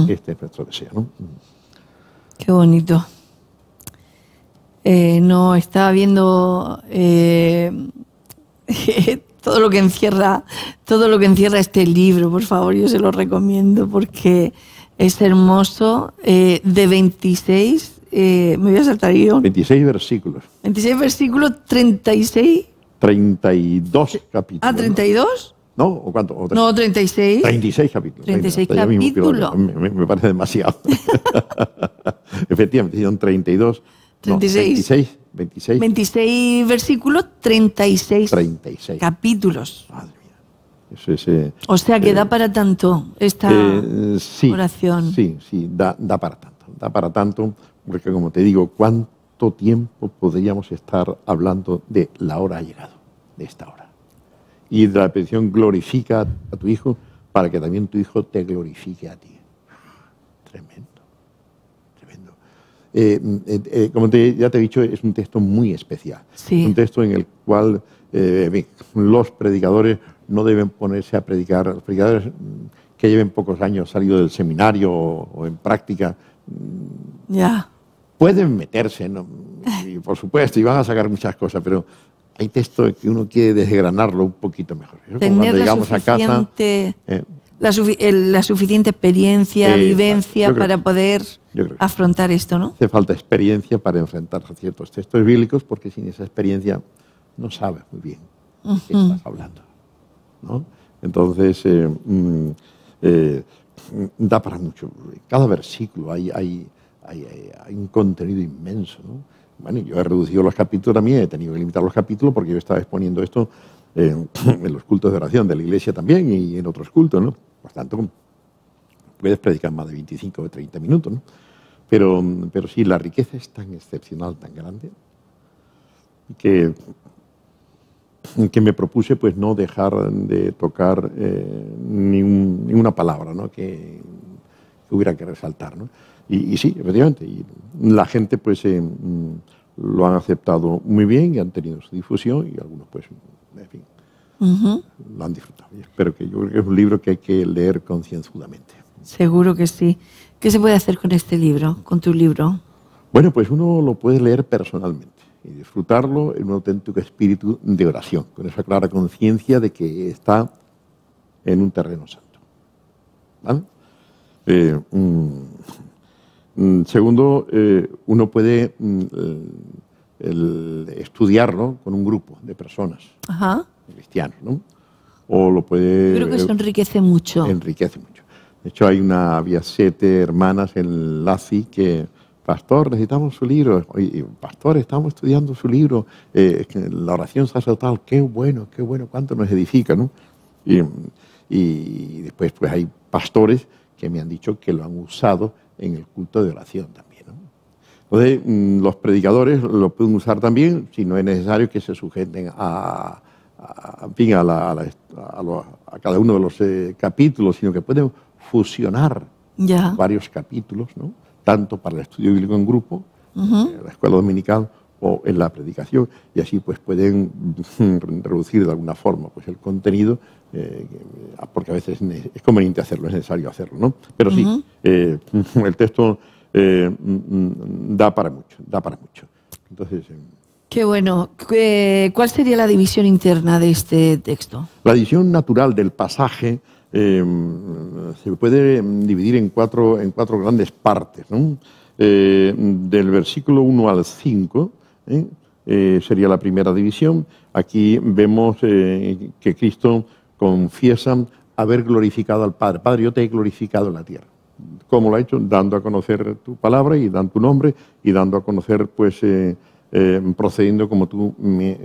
Este es nuestro deseo, ¿no? Qué bonito. No, estaba viendo todo lo que encierra este libro. Por favor, yo se lo recomiendo porque es hermoso. De 26 me voy a saltar yo. 26 versículos. 26 versículos, 36. 32 capítulos. Ah, ¿32? ¿No? ¿O cuánto? ¿O No, 36. 36 capítulos. 36 Venga, ya mismo capítulos. me parece demasiado. Efectivamente, son 32. 36. 26. 26 versículos, 36 capítulos. Madre mía. Eso es, O sea que da para tanto esta sí, oración. Sí, da para tanto. Da para tanto, porque como te digo, ¿cuánto tiempo podríamos estar hablando de la hora ha llegado, de esta hora? Y de la petición glorifica a tu hijo para que también tu hijo te glorifique a ti. Tremendo. Como ya te he dicho, es un texto muy especial. Sí. Un texto en el cual los predicadores no deben ponerse a predicar. Los predicadores que lleven pocos años salido del seminario o en práctica, Ya. pueden meterse, ¿no? Y por supuesto, y van a sacar muchas cosas, pero hay textos que uno quiere desgranarlo un poquito mejor. Eso Tener cuando la llegamos a casa, la suficiente experiencia, vivencia para poder afrontar esto, ¿no? Hace falta experiencia para enfrentarse a ciertos textos bíblicos, porque sin esa experiencia no sabes muy bien de qué estás hablando, ¿no? Entonces, da para mucho. Cada versículo hay un contenido inmenso, ¿no? Bueno, yo he reducido los capítulos también, he tenido que limitar los capítulos porque yo estaba exponiendo esto en los cultos de oración de la iglesia también y en otros cultos, ¿no? Por tanto, puedes predicar más de 25 o 30 minutos, ¿no? Pero sí, la riqueza es tan excepcional, tan grande, que me propuse pues no dejar de tocar ninguna palabra, ¿no? que hubiera que resaltar, ¿no? Y sí, efectivamente, y la gente pues lo han aceptado muy bien y han tenido su difusión y algunos pues, en fin, lo han disfrutado. Y espero que yo creo que es un libro que hay que leer concienzudamente. Seguro que sí. ¿Qué se puede hacer con este libro, con tu libro? Bueno, pues uno lo puede leer personalmente y disfrutarlo en un auténtico espíritu de oración, con esa clara conciencia de que está en un terreno santo. ¿Vale? Segundo, uno puede estudiarlo con un grupo de personas cristianos, ¿no? O lo puede... Creo que eso enriquece mucho. Enriquece mucho. De hecho, había 7 hermanas en LACI que, pastor, necesitamos su libro. Oye, pastor, estamos estudiando su libro. La oración sacerdotal, qué bueno, cuánto nos edifica, ¿no? Y después pues hay pastores que me han dicho que lo han usado en el culto de oración también, ¿no? Entonces, los predicadores lo pueden usar también, si no es necesario que se sujeten a cada uno de los capítulos, sino que pueden fusionar varios capítulos, ¿no? Tanto para el estudio bíblico en grupo, en la escuela dominical o en la predicación, y así pues pueden reducir de alguna forma pues el contenido, porque a veces es conveniente hacerlo, es necesario hacerlo, ¿no? Pero sí, el texto da para mucho. Entonces, qué bueno. ¿Cuál sería la división interna de este texto? La división natural del pasaje se puede dividir en cuatro grandes partes, ¿no? Del versículo 1 al 5 sería la primera división. Aquí vemos que Cristo confiesa haber glorificado al Padre. Padre, yo te he glorificado en la tierra. ¿Cómo lo ha hecho? Dando a conocer tu palabra y dando tu nombre y dando a conocer, pues, procediendo como tú me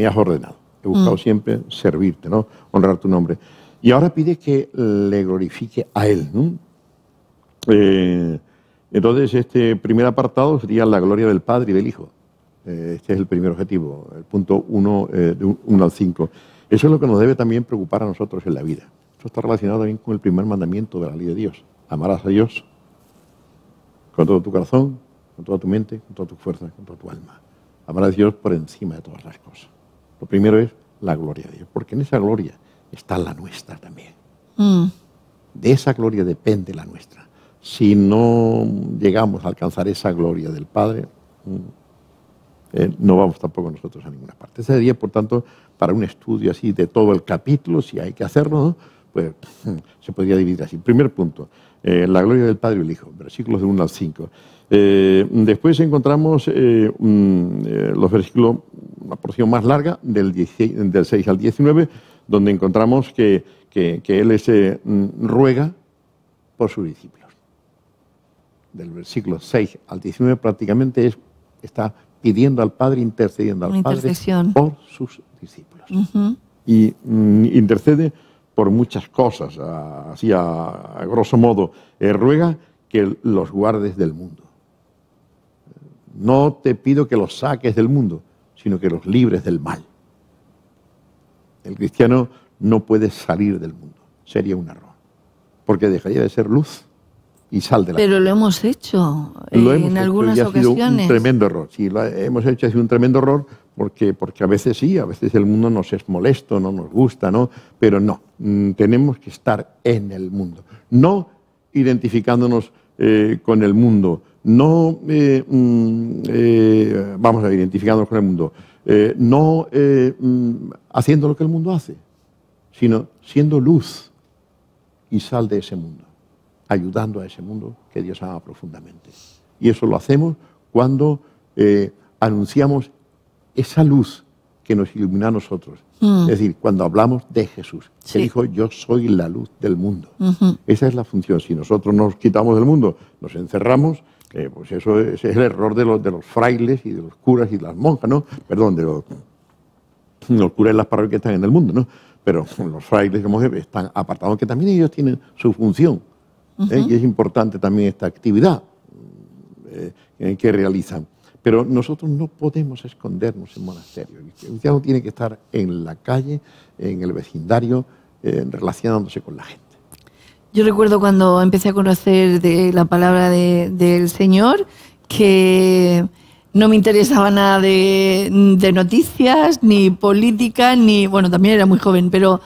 has ordenado. He buscado siempre servirte, ¿no? Honrar tu nombre. Y ahora pide que le glorifique a Él, ¿no? Entonces, este primer apartado sería la gloria del Padre y del Hijo. Este es el primer objetivo, el punto 1 al 5. Eso es lo que nos debe también preocupar a nosotros en la vida. Esto está relacionado también con el primer mandamiento de la ley de Dios. Amarás a Dios con todo tu corazón, con toda tu mente, con toda tu fuerza, con toda tu alma. Amarás a Dios por encima de todas las cosas. Lo primero es la gloria de Dios, porque en esa gloria está la nuestra también. De esa gloria depende la nuestra. Si no llegamos a alcanzar esa gloria del Padre, no vamos tampoco nosotros a ninguna parte. Ese sería, por tanto, para un estudio así de todo el capítulo, si hay que hacerlo, ¿no? Pues se podría dividir así. Primer punto, la gloria del Padre y el Hijo, versículos de 1 al 5. Después encontramos los versículos, una porción más larga, del 6 al 19, donde encontramos que Él ruega por sus discípulos. Del versículo 6 al 19 prácticamente está pidiendo al Padre, intercediendo al Padre por sus discípulos. Y intercede por muchas cosas, así a grosso modo. Ruega que los guardes del mundo. No te pido que los saques del mundo, sino que los libres del mal. El cristiano no puede salir del mundo, sería un error, porque dejaría de ser luz y sal de la vida. Pero lo hemos hecho en algunas ocasiones. Ha sido un tremendo error. Sí, lo hemos hecho, ha sido un tremendo error, porque a veces sí, a veces el mundo nos es molesto, no nos gusta, ¿no? Pero no, tenemos que estar en el mundo, no identificándonos con el mundo, no vamos a identificarnos con el mundo, no haciendo lo que el mundo hace, sino siendo luz y sal de ese mundo, ayudando a ese mundo que Dios ama profundamente. Y eso lo hacemos cuando anunciamos esa luz que nos ilumina a nosotros. Es decir, cuando hablamos de Jesús, que dijo, yo soy la luz del mundo. Esa es la función. Si nosotros nos quitamos del mundo, nos encerramos, pues eso ese es el error de los frailes y de los curas y de las monjas, ¿no? Perdón, de los curas de las parroquias que están en el mundo, ¿no? Pero los frailes y monjas están apartados, que también ellos tienen su función. Y es importante también esta actividad que realizan. Pero nosotros no podemos escondernos en monasterios. El cristiano tiene que estar en la calle, en el vecindario, relacionándose con la gente. Yo recuerdo cuando empecé a conocer de la palabra del Señor, que no me interesaba nada de noticias, ni política, ni... Bueno, también era muy joven, pero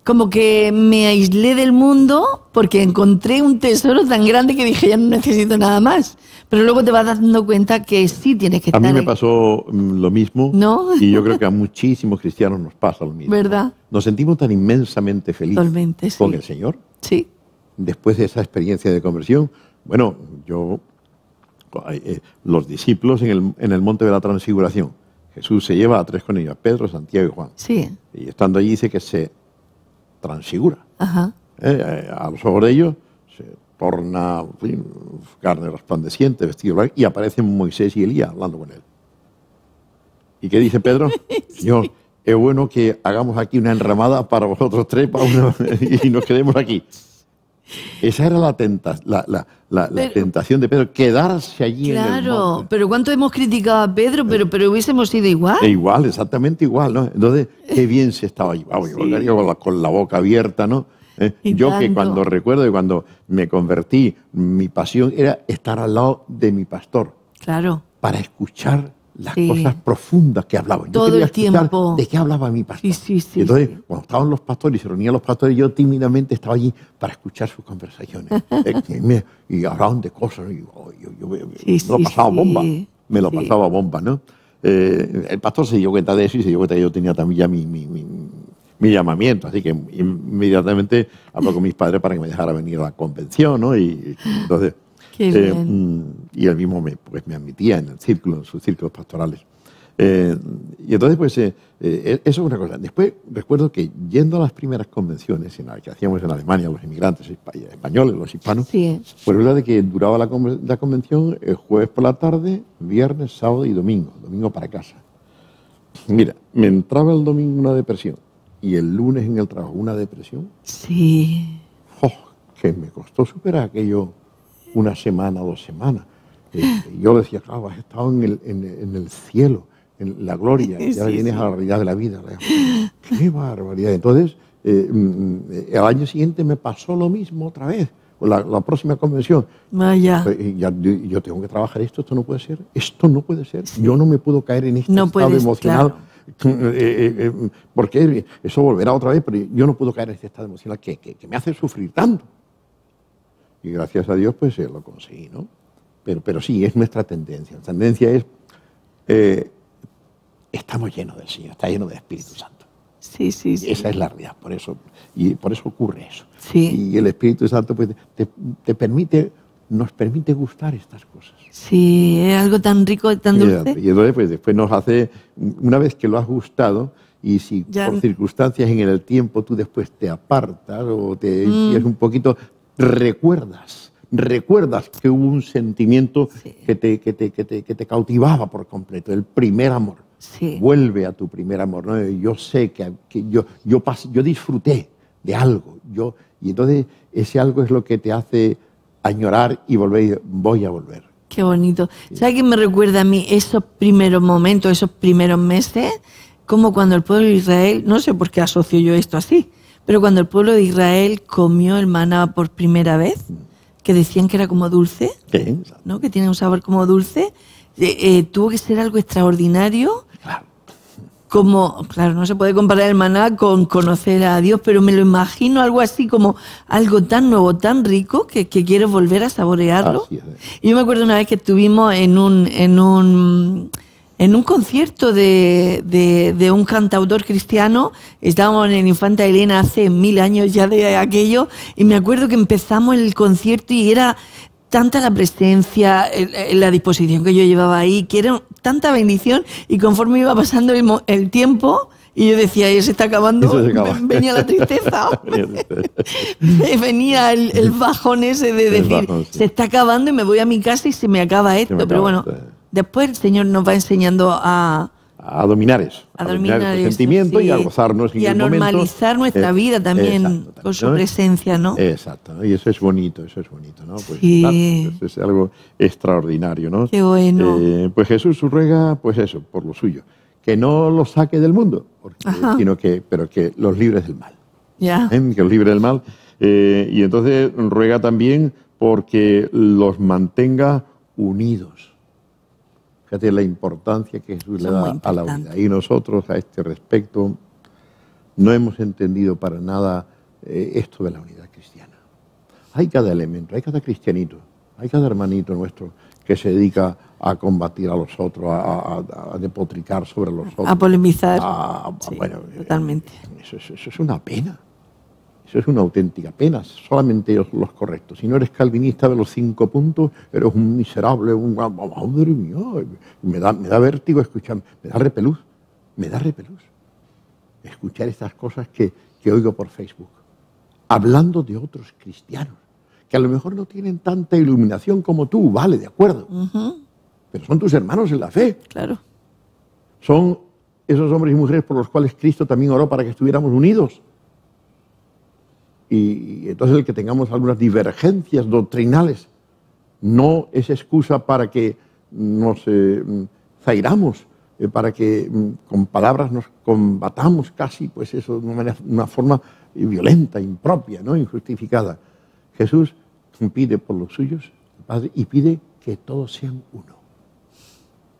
como que me aislé del mundo porque encontré un tesoro tan grande que dije, ya no necesito nada más. Pero luego te vas dando cuenta que sí tienes que estar ahí. A mí me pasó lo mismo, ¿no? Y yo creo que a muchísimos cristianos nos pasa lo mismo. ¿Verdad? Nos sentimos tan inmensamente felices con el Señor. Sí. Después de esa experiencia de conversión, bueno, los discípulos en el monte de la transfiguración, Jesús se lleva a 3 con ellos, a Pedro, Santiago y Juan. Sí. Y estando allí dice que se transfigura. Ajá. A los ojos de ellos se torna carne resplandeciente, vestido blanco, y aparecen Moisés y Elías hablando con él. ¿Y qué dice Pedro? Señor, es bueno que hagamos aquí una enramada para vosotros 3 y nos quedemos aquí. Esa era la tentación de Pedro, quedarse allí en el monte. Claro, pero ¿cuánto hemos criticado a Pedro? Pero hubiésemos sido igual. Igual, exactamente igual, ¿no? Entonces, qué bien se estaba allí. Con la boca abierta, ¿no? Yo tanto. Que cuando recuerdo que cuando me convertí, mi pasión era estar al lado de mi pastor. Claro. Para escuchar las cosas profundas que hablaban. Todo el tiempo. ¿De qué hablaba mi pastor? Sí. Entonces, cuando estaban los pastores y se reunían los pastores, yo tímidamente estaba allí para escuchar sus conversaciones. Y hablaban de cosas. Y me lo pasaba bomba. Me lo pasaba bomba, ¿no? El pastor se dio cuenta de eso y se dio cuenta que yo tenía también ya mi llamamiento. Así que inmediatamente habló con mis padres para que me dejara venir a la convención, ¿no? Y entonces... y él mismo me admitía en sus círculos pastorales. Y entonces, pues, eso es una cosa. Después, recuerdo que yendo a las primeras convenciones que hacíamos en Alemania, los inmigrantes españoles, los hispanos, fue verdad de que duraba la convención el jueves por la tarde, viernes, sábado y domingo para casa. Mira, me entraba el domingo una depresión y el lunes en el trabajo una depresión. Sí. Que me costó superar aquello. Una semana, 2 semanas. Yo decía, claro, has estado en el cielo, en la gloria, y ahora vienes a la realidad de la vida. ¡Qué barbaridad! Entonces, el año siguiente me pasó lo mismo otra vez, con la próxima convención. Vaya. Yo tengo que trabajar esto no puede ser, esto no puede ser. Yo no me puedo caer en este estado emocional. Claro. Porque eso volverá otra vez, pero yo no puedo caer en este estado emocional que me hace sufrir tanto. Y gracias a Dios, pues lo conseguí, ¿no? Pero sí, es nuestra tendencia. La tendencia es, estamos llenos del Señor, está lleno del Espíritu Santo. Sí, sí, sí. Esa es la realidad, y por eso ocurre eso. Sí. Y el Espíritu Santo pues, nos permite gustar estas cosas. Sí, es algo tan rico, tan dulce. Y entonces pues, después nos hace, una vez que lo has gustado, y si Ya. por circunstancias en el tiempo tú después te apartas o te enfrías un poquito, recuerdas que hubo un sentimiento que te cautivaba por completo, el primer amor. Sí. Vuelve a tu primer amor, ¿no? Yo sé que yo disfruté de algo, y entonces ese algo es lo que te hace añorar y voy a volver. Qué bonito. ¿Sabes qué me recuerda a mí esos primeros momentos, esos primeros meses? Como cuando el pueblo de Israel, no sé por qué asocio yo esto así, pero cuando el pueblo de Israel comió el maná por primera vez, que decían que era como dulce, Sí, ¿no? Que tiene un sabor como dulce, tuvo que ser algo extraordinario. claro. Como, claro, no se puede comparar el maná con conocer a Dios, pero me lo imagino algo así como algo tan nuevo, tan rico, que quiero volver a saborearlo. Así es. Y yo me acuerdo una vez que estuvimos en un concierto de un cantautor cristiano. Estábamos en Infanta Elena hace 1000 años ya de aquello, y me acuerdo que empezamos el concierto y era tanta la presencia, la disposición que yo llevaba ahí, que era tanta bendición, y conforme iba pasando el tiempo, y yo decía, se está acabando, venía la tristeza, venía el bajón ese de decir, bajón, sí. se está acabando y me voy a mi casa y se me acaba esto, pero bueno, después el Señor nos va enseñando a dominar eso, a dominar este eso, sentimiento, sí. y a gozarnos en y a el momento. normalizar nuestra vida también con su presencia, ¿no? Exacto, ¿no? Y eso es bonito, ¿no? Pues, Sí. claro, eso es algo extraordinario, ¿no? Qué bueno. Pues Jesús ruega, pues eso, por lo suyo, que no los saque del mundo, pero que los libres del mal. Ya. Que los libre del mal. Y entonces ruega también porque los mantenga unidos. Fíjate la importancia que Jesús le da a la unidad. Y nosotros a este respecto no hemos entendido para nada esto de la unidad cristiana. Hay cada elemento, hay cada cristianito, hay cada hermanito nuestro que se dedica a combatir a los otros, a depotricar sobre los otros. A polemizar. Sí, bueno, totalmente. Eso es una pena. Eso es una auténtica pena. Solamente los correctos. Si no eres calvinista de los 5 puntos, eres un miserable, madre mía. Me da vértigo escuchar, me da repelús. Escuchar estas cosas que oigo por Facebook. Hablando de otros cristianos, que a lo mejor no tienen tanta iluminación como tú, vale, de acuerdo. Pero son tus hermanos en la fe. Claro. Son esos hombres y mujeres por los cuales Cristo también oró para que estuviéramos unidos. Y entonces el que tengamos algunas divergencias doctrinales no es excusa para que nos zairamos, para que con palabras nos combatamos casi, pues eso, de una forma violenta, impropia, ¿no? Injustificada. Jesús pide por los suyos, Padre, y pide que todos sean uno.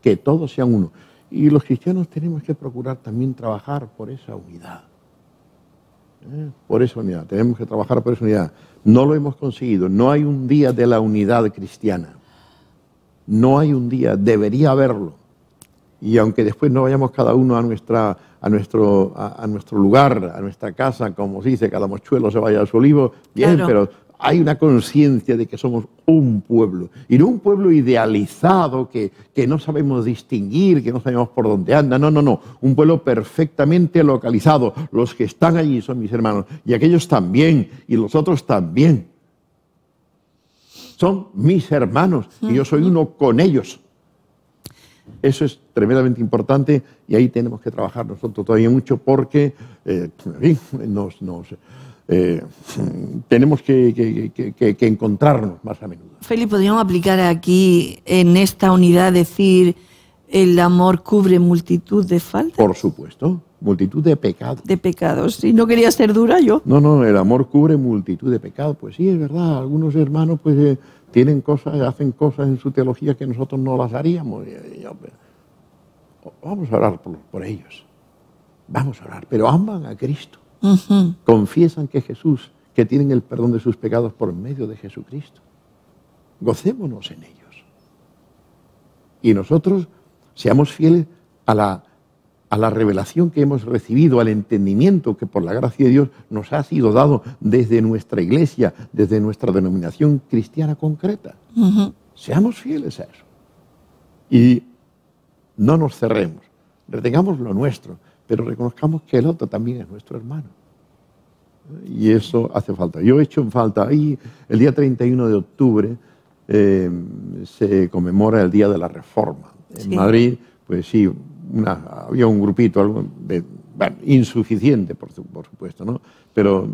Que todos sean uno. Y los cristianos tenemos que procurar también trabajar por esa unidad. Por esa unidad, tenemos que trabajar por esa unidad. No lo hemos conseguido, no hay un día de la unidad cristiana. No hay un día, debería haberlo. Y aunque después no vayamos cada uno a nuestro lugar, a nuestra casa, como se dice, cada mochuelo se vaya a su olivo, bien, claro. Pero hay una conciencia de que somos un pueblo, y no un pueblo idealizado que no sabemos distinguir, que no sabemos por dónde anda, no, un pueblo perfectamente localizado. Los que están allí son mis hermanos, y aquellos también, y los otros también. Son mis hermanos, y yo soy uno con ellos. Eso es tremendamente importante, y ahí tenemos que trabajar nosotros todavía mucho, porque tenemos que encontrarnos más a menudo. Félix, ¿podríamos aplicar aquí en esta unidad decir el amor cubre multitud de faltas? Por supuesto, multitud de pecados. De pecados, si no quería ser dura yo. No, el amor cubre multitud de pecados. Pues sí, es verdad, algunos hermanos pues tienen cosas, hacen cosas en su teología que nosotros no las haríamos. Vamos a orar por ellos, vamos a orar, pero aman a Cristo. Confiesan que tienen el perdón de sus pecados por medio de Jesucristo. Gocémonos en ellos. Y nosotros seamos fieles a a la revelación que hemos recibido, al entendimiento que por la gracia de Dios nos ha sido dado desde nuestra iglesia, desde nuestra denominación cristiana concreta. Seamos fieles a eso. Y no nos cerremos, retengamos lo nuestro, pero reconozcamos que el otro también es nuestro hermano. Y eso hace falta. Yo he hecho en falta, ahí el día 31 de octubre se conmemora el Día de la Reforma. En Madrid, pues sí, había un grupito, algo insuficiente, por supuesto, ¿no? Pero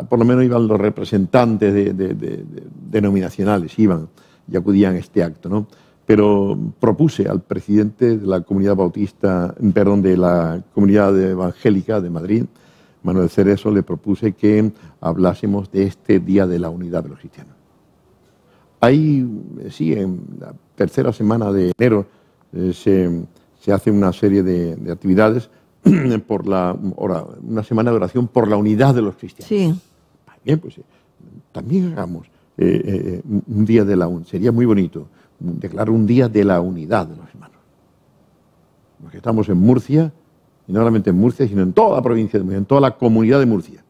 por lo menos iban los representantes denominacionales, iban y acudían a este acto, ¿no? Pero propuse al presidente de la comunidad de la comunidad evangélica de Madrid, Manuel Cerezo, le propuse que hablásemos de este Día de la Unidad de los Cristianos. Ahí, sí, en la tercera semana de enero se hace una serie de actividades por una semana de oración por la unidad de los cristianos. Sí. Bien, pues también hagamos un día de la unidad. Sería muy bonito declarar un día de la unidad de los hermanos. Porque estamos en Murcia, y no solamente en Murcia, sino en toda la provincia de Murcia, en toda la comunidad de Murcia.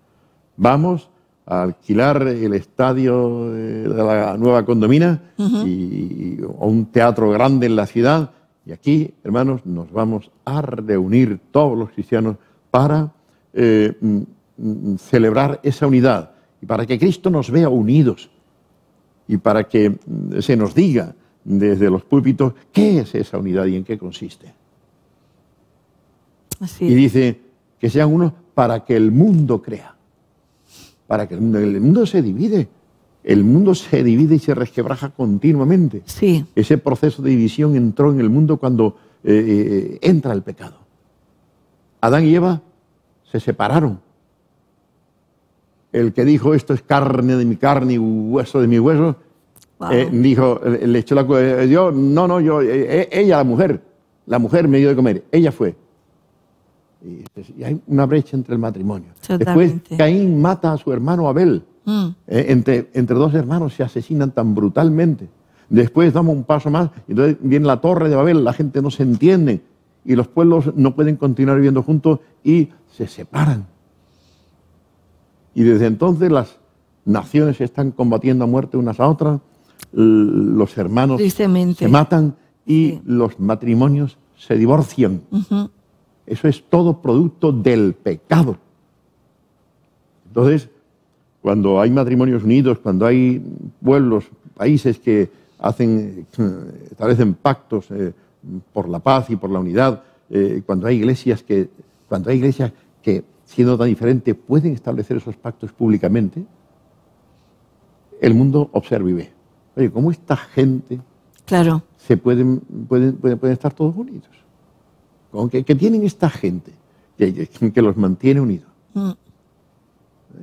Vamos a alquilar el estadio de la nueva condomina o un teatro grande en la ciudad. Y aquí, hermanos, nos vamos a reunir todos los cristianos para celebrar esa unidad y para que Cristo nos vea unidos y para que se nos diga desde los púlpitos qué es esa unidad y en qué consiste. Así y dice que sean unos para que el mundo crea. Para que el mundo se divide. El mundo se divide y se resquebraja continuamente. Sí. Ese proceso de división entró en el mundo cuando entra el pecado. Adán y Eva se separaron. El que dijo esto es carne de mi carne y hueso de mi hueso, dijo, le echó la culpa. Yo, ella, la mujer me dio de comer, ella fue. Y hay una brecha entre el matrimonio. Totalmente. Después Caín mata a su hermano Abel. Entre dos hermanos se asesinan tan brutalmente. Después damos un paso más, y entonces viene la Torre de Babel, la gente no se entiende y los pueblos no pueden continuar viviendo juntos y se separan. Y desde entonces las naciones se están combatiendo a muerte unas a otras, los hermanos se matan y los matrimonios se divorcian. Eso es todo producto del pecado. Entonces, cuando hay matrimonios unidos, cuando hay pueblos, países que establecen pactos por la paz y por la unidad, cuando hay iglesias que siendo tan diferentes pueden establecer esos pactos públicamente, el mundo observa y ve. Oye, ¿cómo esta gente pueden estar todos unidos? ¿Qué tienen esta gente que los mantiene unidos?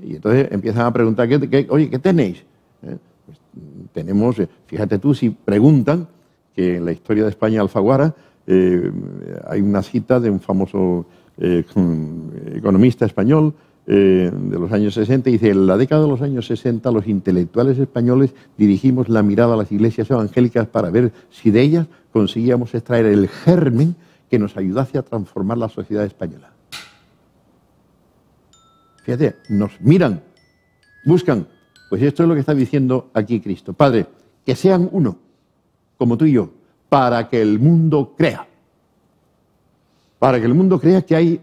Y entonces empiezan a preguntar, oye, ¿qué tenéis? Pues tenemos, fíjate tú, si preguntan, que en la historia de España, Alfaguara, hay una cita de un famoso economista español de los años 60, y dice, en la década de los años 60 los intelectuales españoles dirigimos la mirada a las iglesias evangélicas para ver si de ellas conseguíamos extraer el germen que nos ayudase a transformar la sociedad española. Fíjate, nos miran, buscan. Pues esto es lo que está diciendo aquí Cristo. Padre, que sean uno, como tú y yo, para que el mundo crea. Para que el mundo crea que hay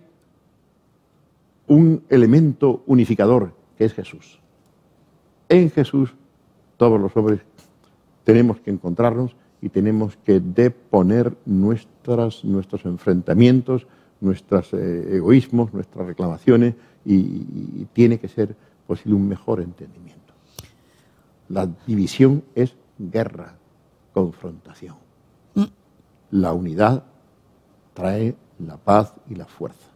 un elemento unificador, que es Jesús. En Jesús, todos los hombres tenemos que encontrarnos y tenemos que deponer nuestros enfrentamientos, nuestros egoísmos, nuestras reclamaciones, y tiene que ser posible un mejor entendimiento. La división es guerra, confrontación. La unidad trae la paz y la fuerza.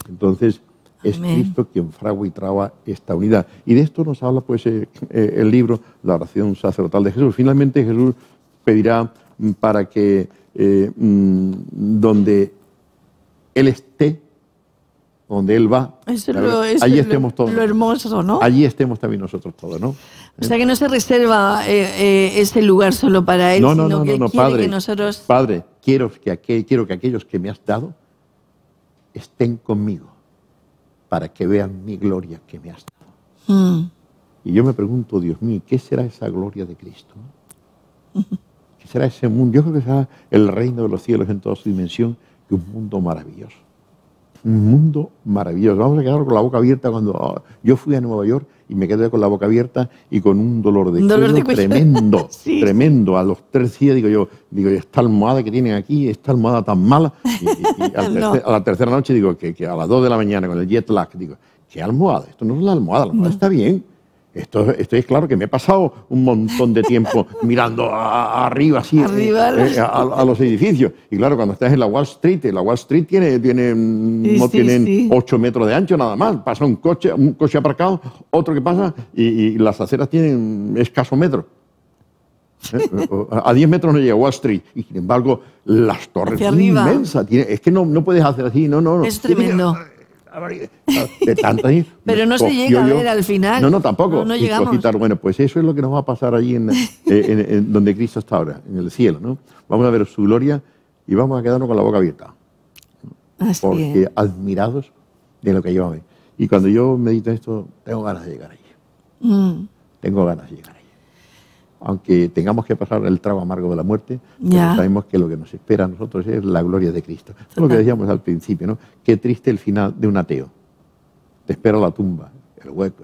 Entonces, es Cristo quien fragua y traba esta unidad. Y de esto nos habla pues el libro, la oración sacerdotal de Jesús. Finalmente Jesús pedirá para que donde Él esté, donde Él va, allí estemos todos. Lo hermoso, ¿no? Allí estemos también nosotros todos, ¿no? O sea, que no se reserva ese lugar solo para Él, sino que quiere Padre, que nosotros... Padre, quiero que aquellos que me has dado estén conmigo para que vean mi gloria que me has dado. Y yo me pregunto, Dios mío, ¿qué será esa gloria de Cristo? ¿Qué será ese mundo? Yo creo que será el reino de los cielos en toda su dimensión, y un mundo maravilloso. Un mundo maravilloso. Vamos a quedar con la boca abierta cuando yo fui a Nueva York y me quedé con la boca abierta y con un dolor de cuello tremendo, sí. Tremendo. A los 3 días digo yo, esta almohada que tienen aquí, esta almohada tan mala. Y a la tercera noche digo que a las 2 de la mañana con el jet lag, digo, ¿qué almohada? Esto no es la almohada está bien. Esto es claro que me he pasado un montón de tiempo mirando arriba, así, a los edificios. Y claro, cuando estás en la Wall Street tienen 8 metros de ancho nada más. Pasa un coche aparcado, otro que pasa, y las aceras tienen escaso metro. A 10 metros no llega Wall Street. Y sin embargo, las torres son inmensas. Es que no puedes hacer así, no. Es tremendo. De tantas, pero no se llega a ver al final. No, tampoco. No llegamos. Bueno, pues eso es lo que nos va a pasar allí en donde Cristo está ahora, en el cielo, ¿no? Vamos a ver su gloria y vamos a quedarnos con la boca abierta. Porque admirados de lo que yo amé. Y cuando yo medito esto, tengo ganas de llegar allí. Tengo ganas de llegar allí. Aunque tengamos que pasar el trago amargo de la muerte, pero sabemos que lo que nos espera a nosotros es la gloria de Cristo. Es lo que decíamos al principio, ¿no? Qué triste el final de un ateo. Te espera la tumba, el hueco,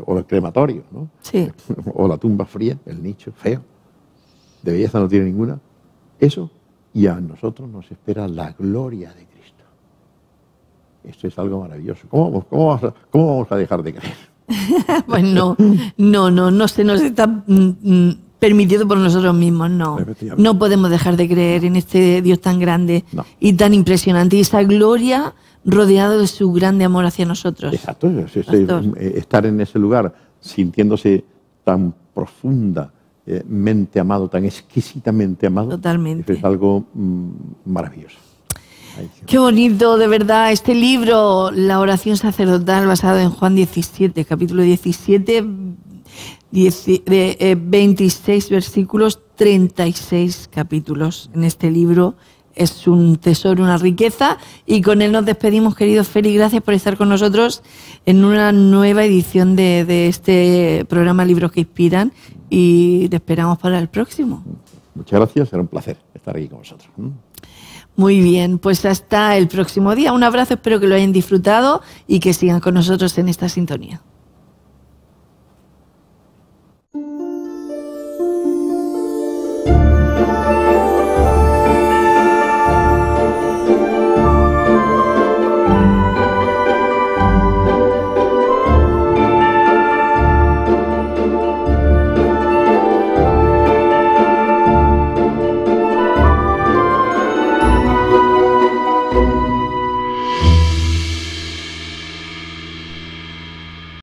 o el crematorio, ¿no? Sí. O la tumba fría, el nicho feo. De belleza no tiene ninguna. Eso, y a nosotros nos espera la gloria de Cristo. Esto es algo maravilloso. ¿Cómo vamos a dejar de creer? Pues no se nos está permitido por nosotros mismos, no podemos dejar de creer en este Dios tan grande y tan impresionante, y esa gloria rodeado de su grande amor hacia nosotros. Exacto, estar en ese lugar sintiéndose tan profundamente amado, tan exquisitamente amado. Totalmente. Es algo maravilloso. Qué bonito, de verdad, este libro, La oración sacerdotal, basado en Juan 17, capítulo 17, 26 versículos, 36 capítulos en este libro. Es un tesoro, una riqueza, y con él nos despedimos, querido Félix. Gracias por estar con nosotros en una nueva edición de este programa Libros que Inspiran, y te esperamos para el próximo. Muchas gracias, será un placer estar aquí con vosotros. Muy bien, pues hasta el próximo día. Un abrazo, espero que lo hayan disfrutado y que sigan con nosotros en esta sintonía.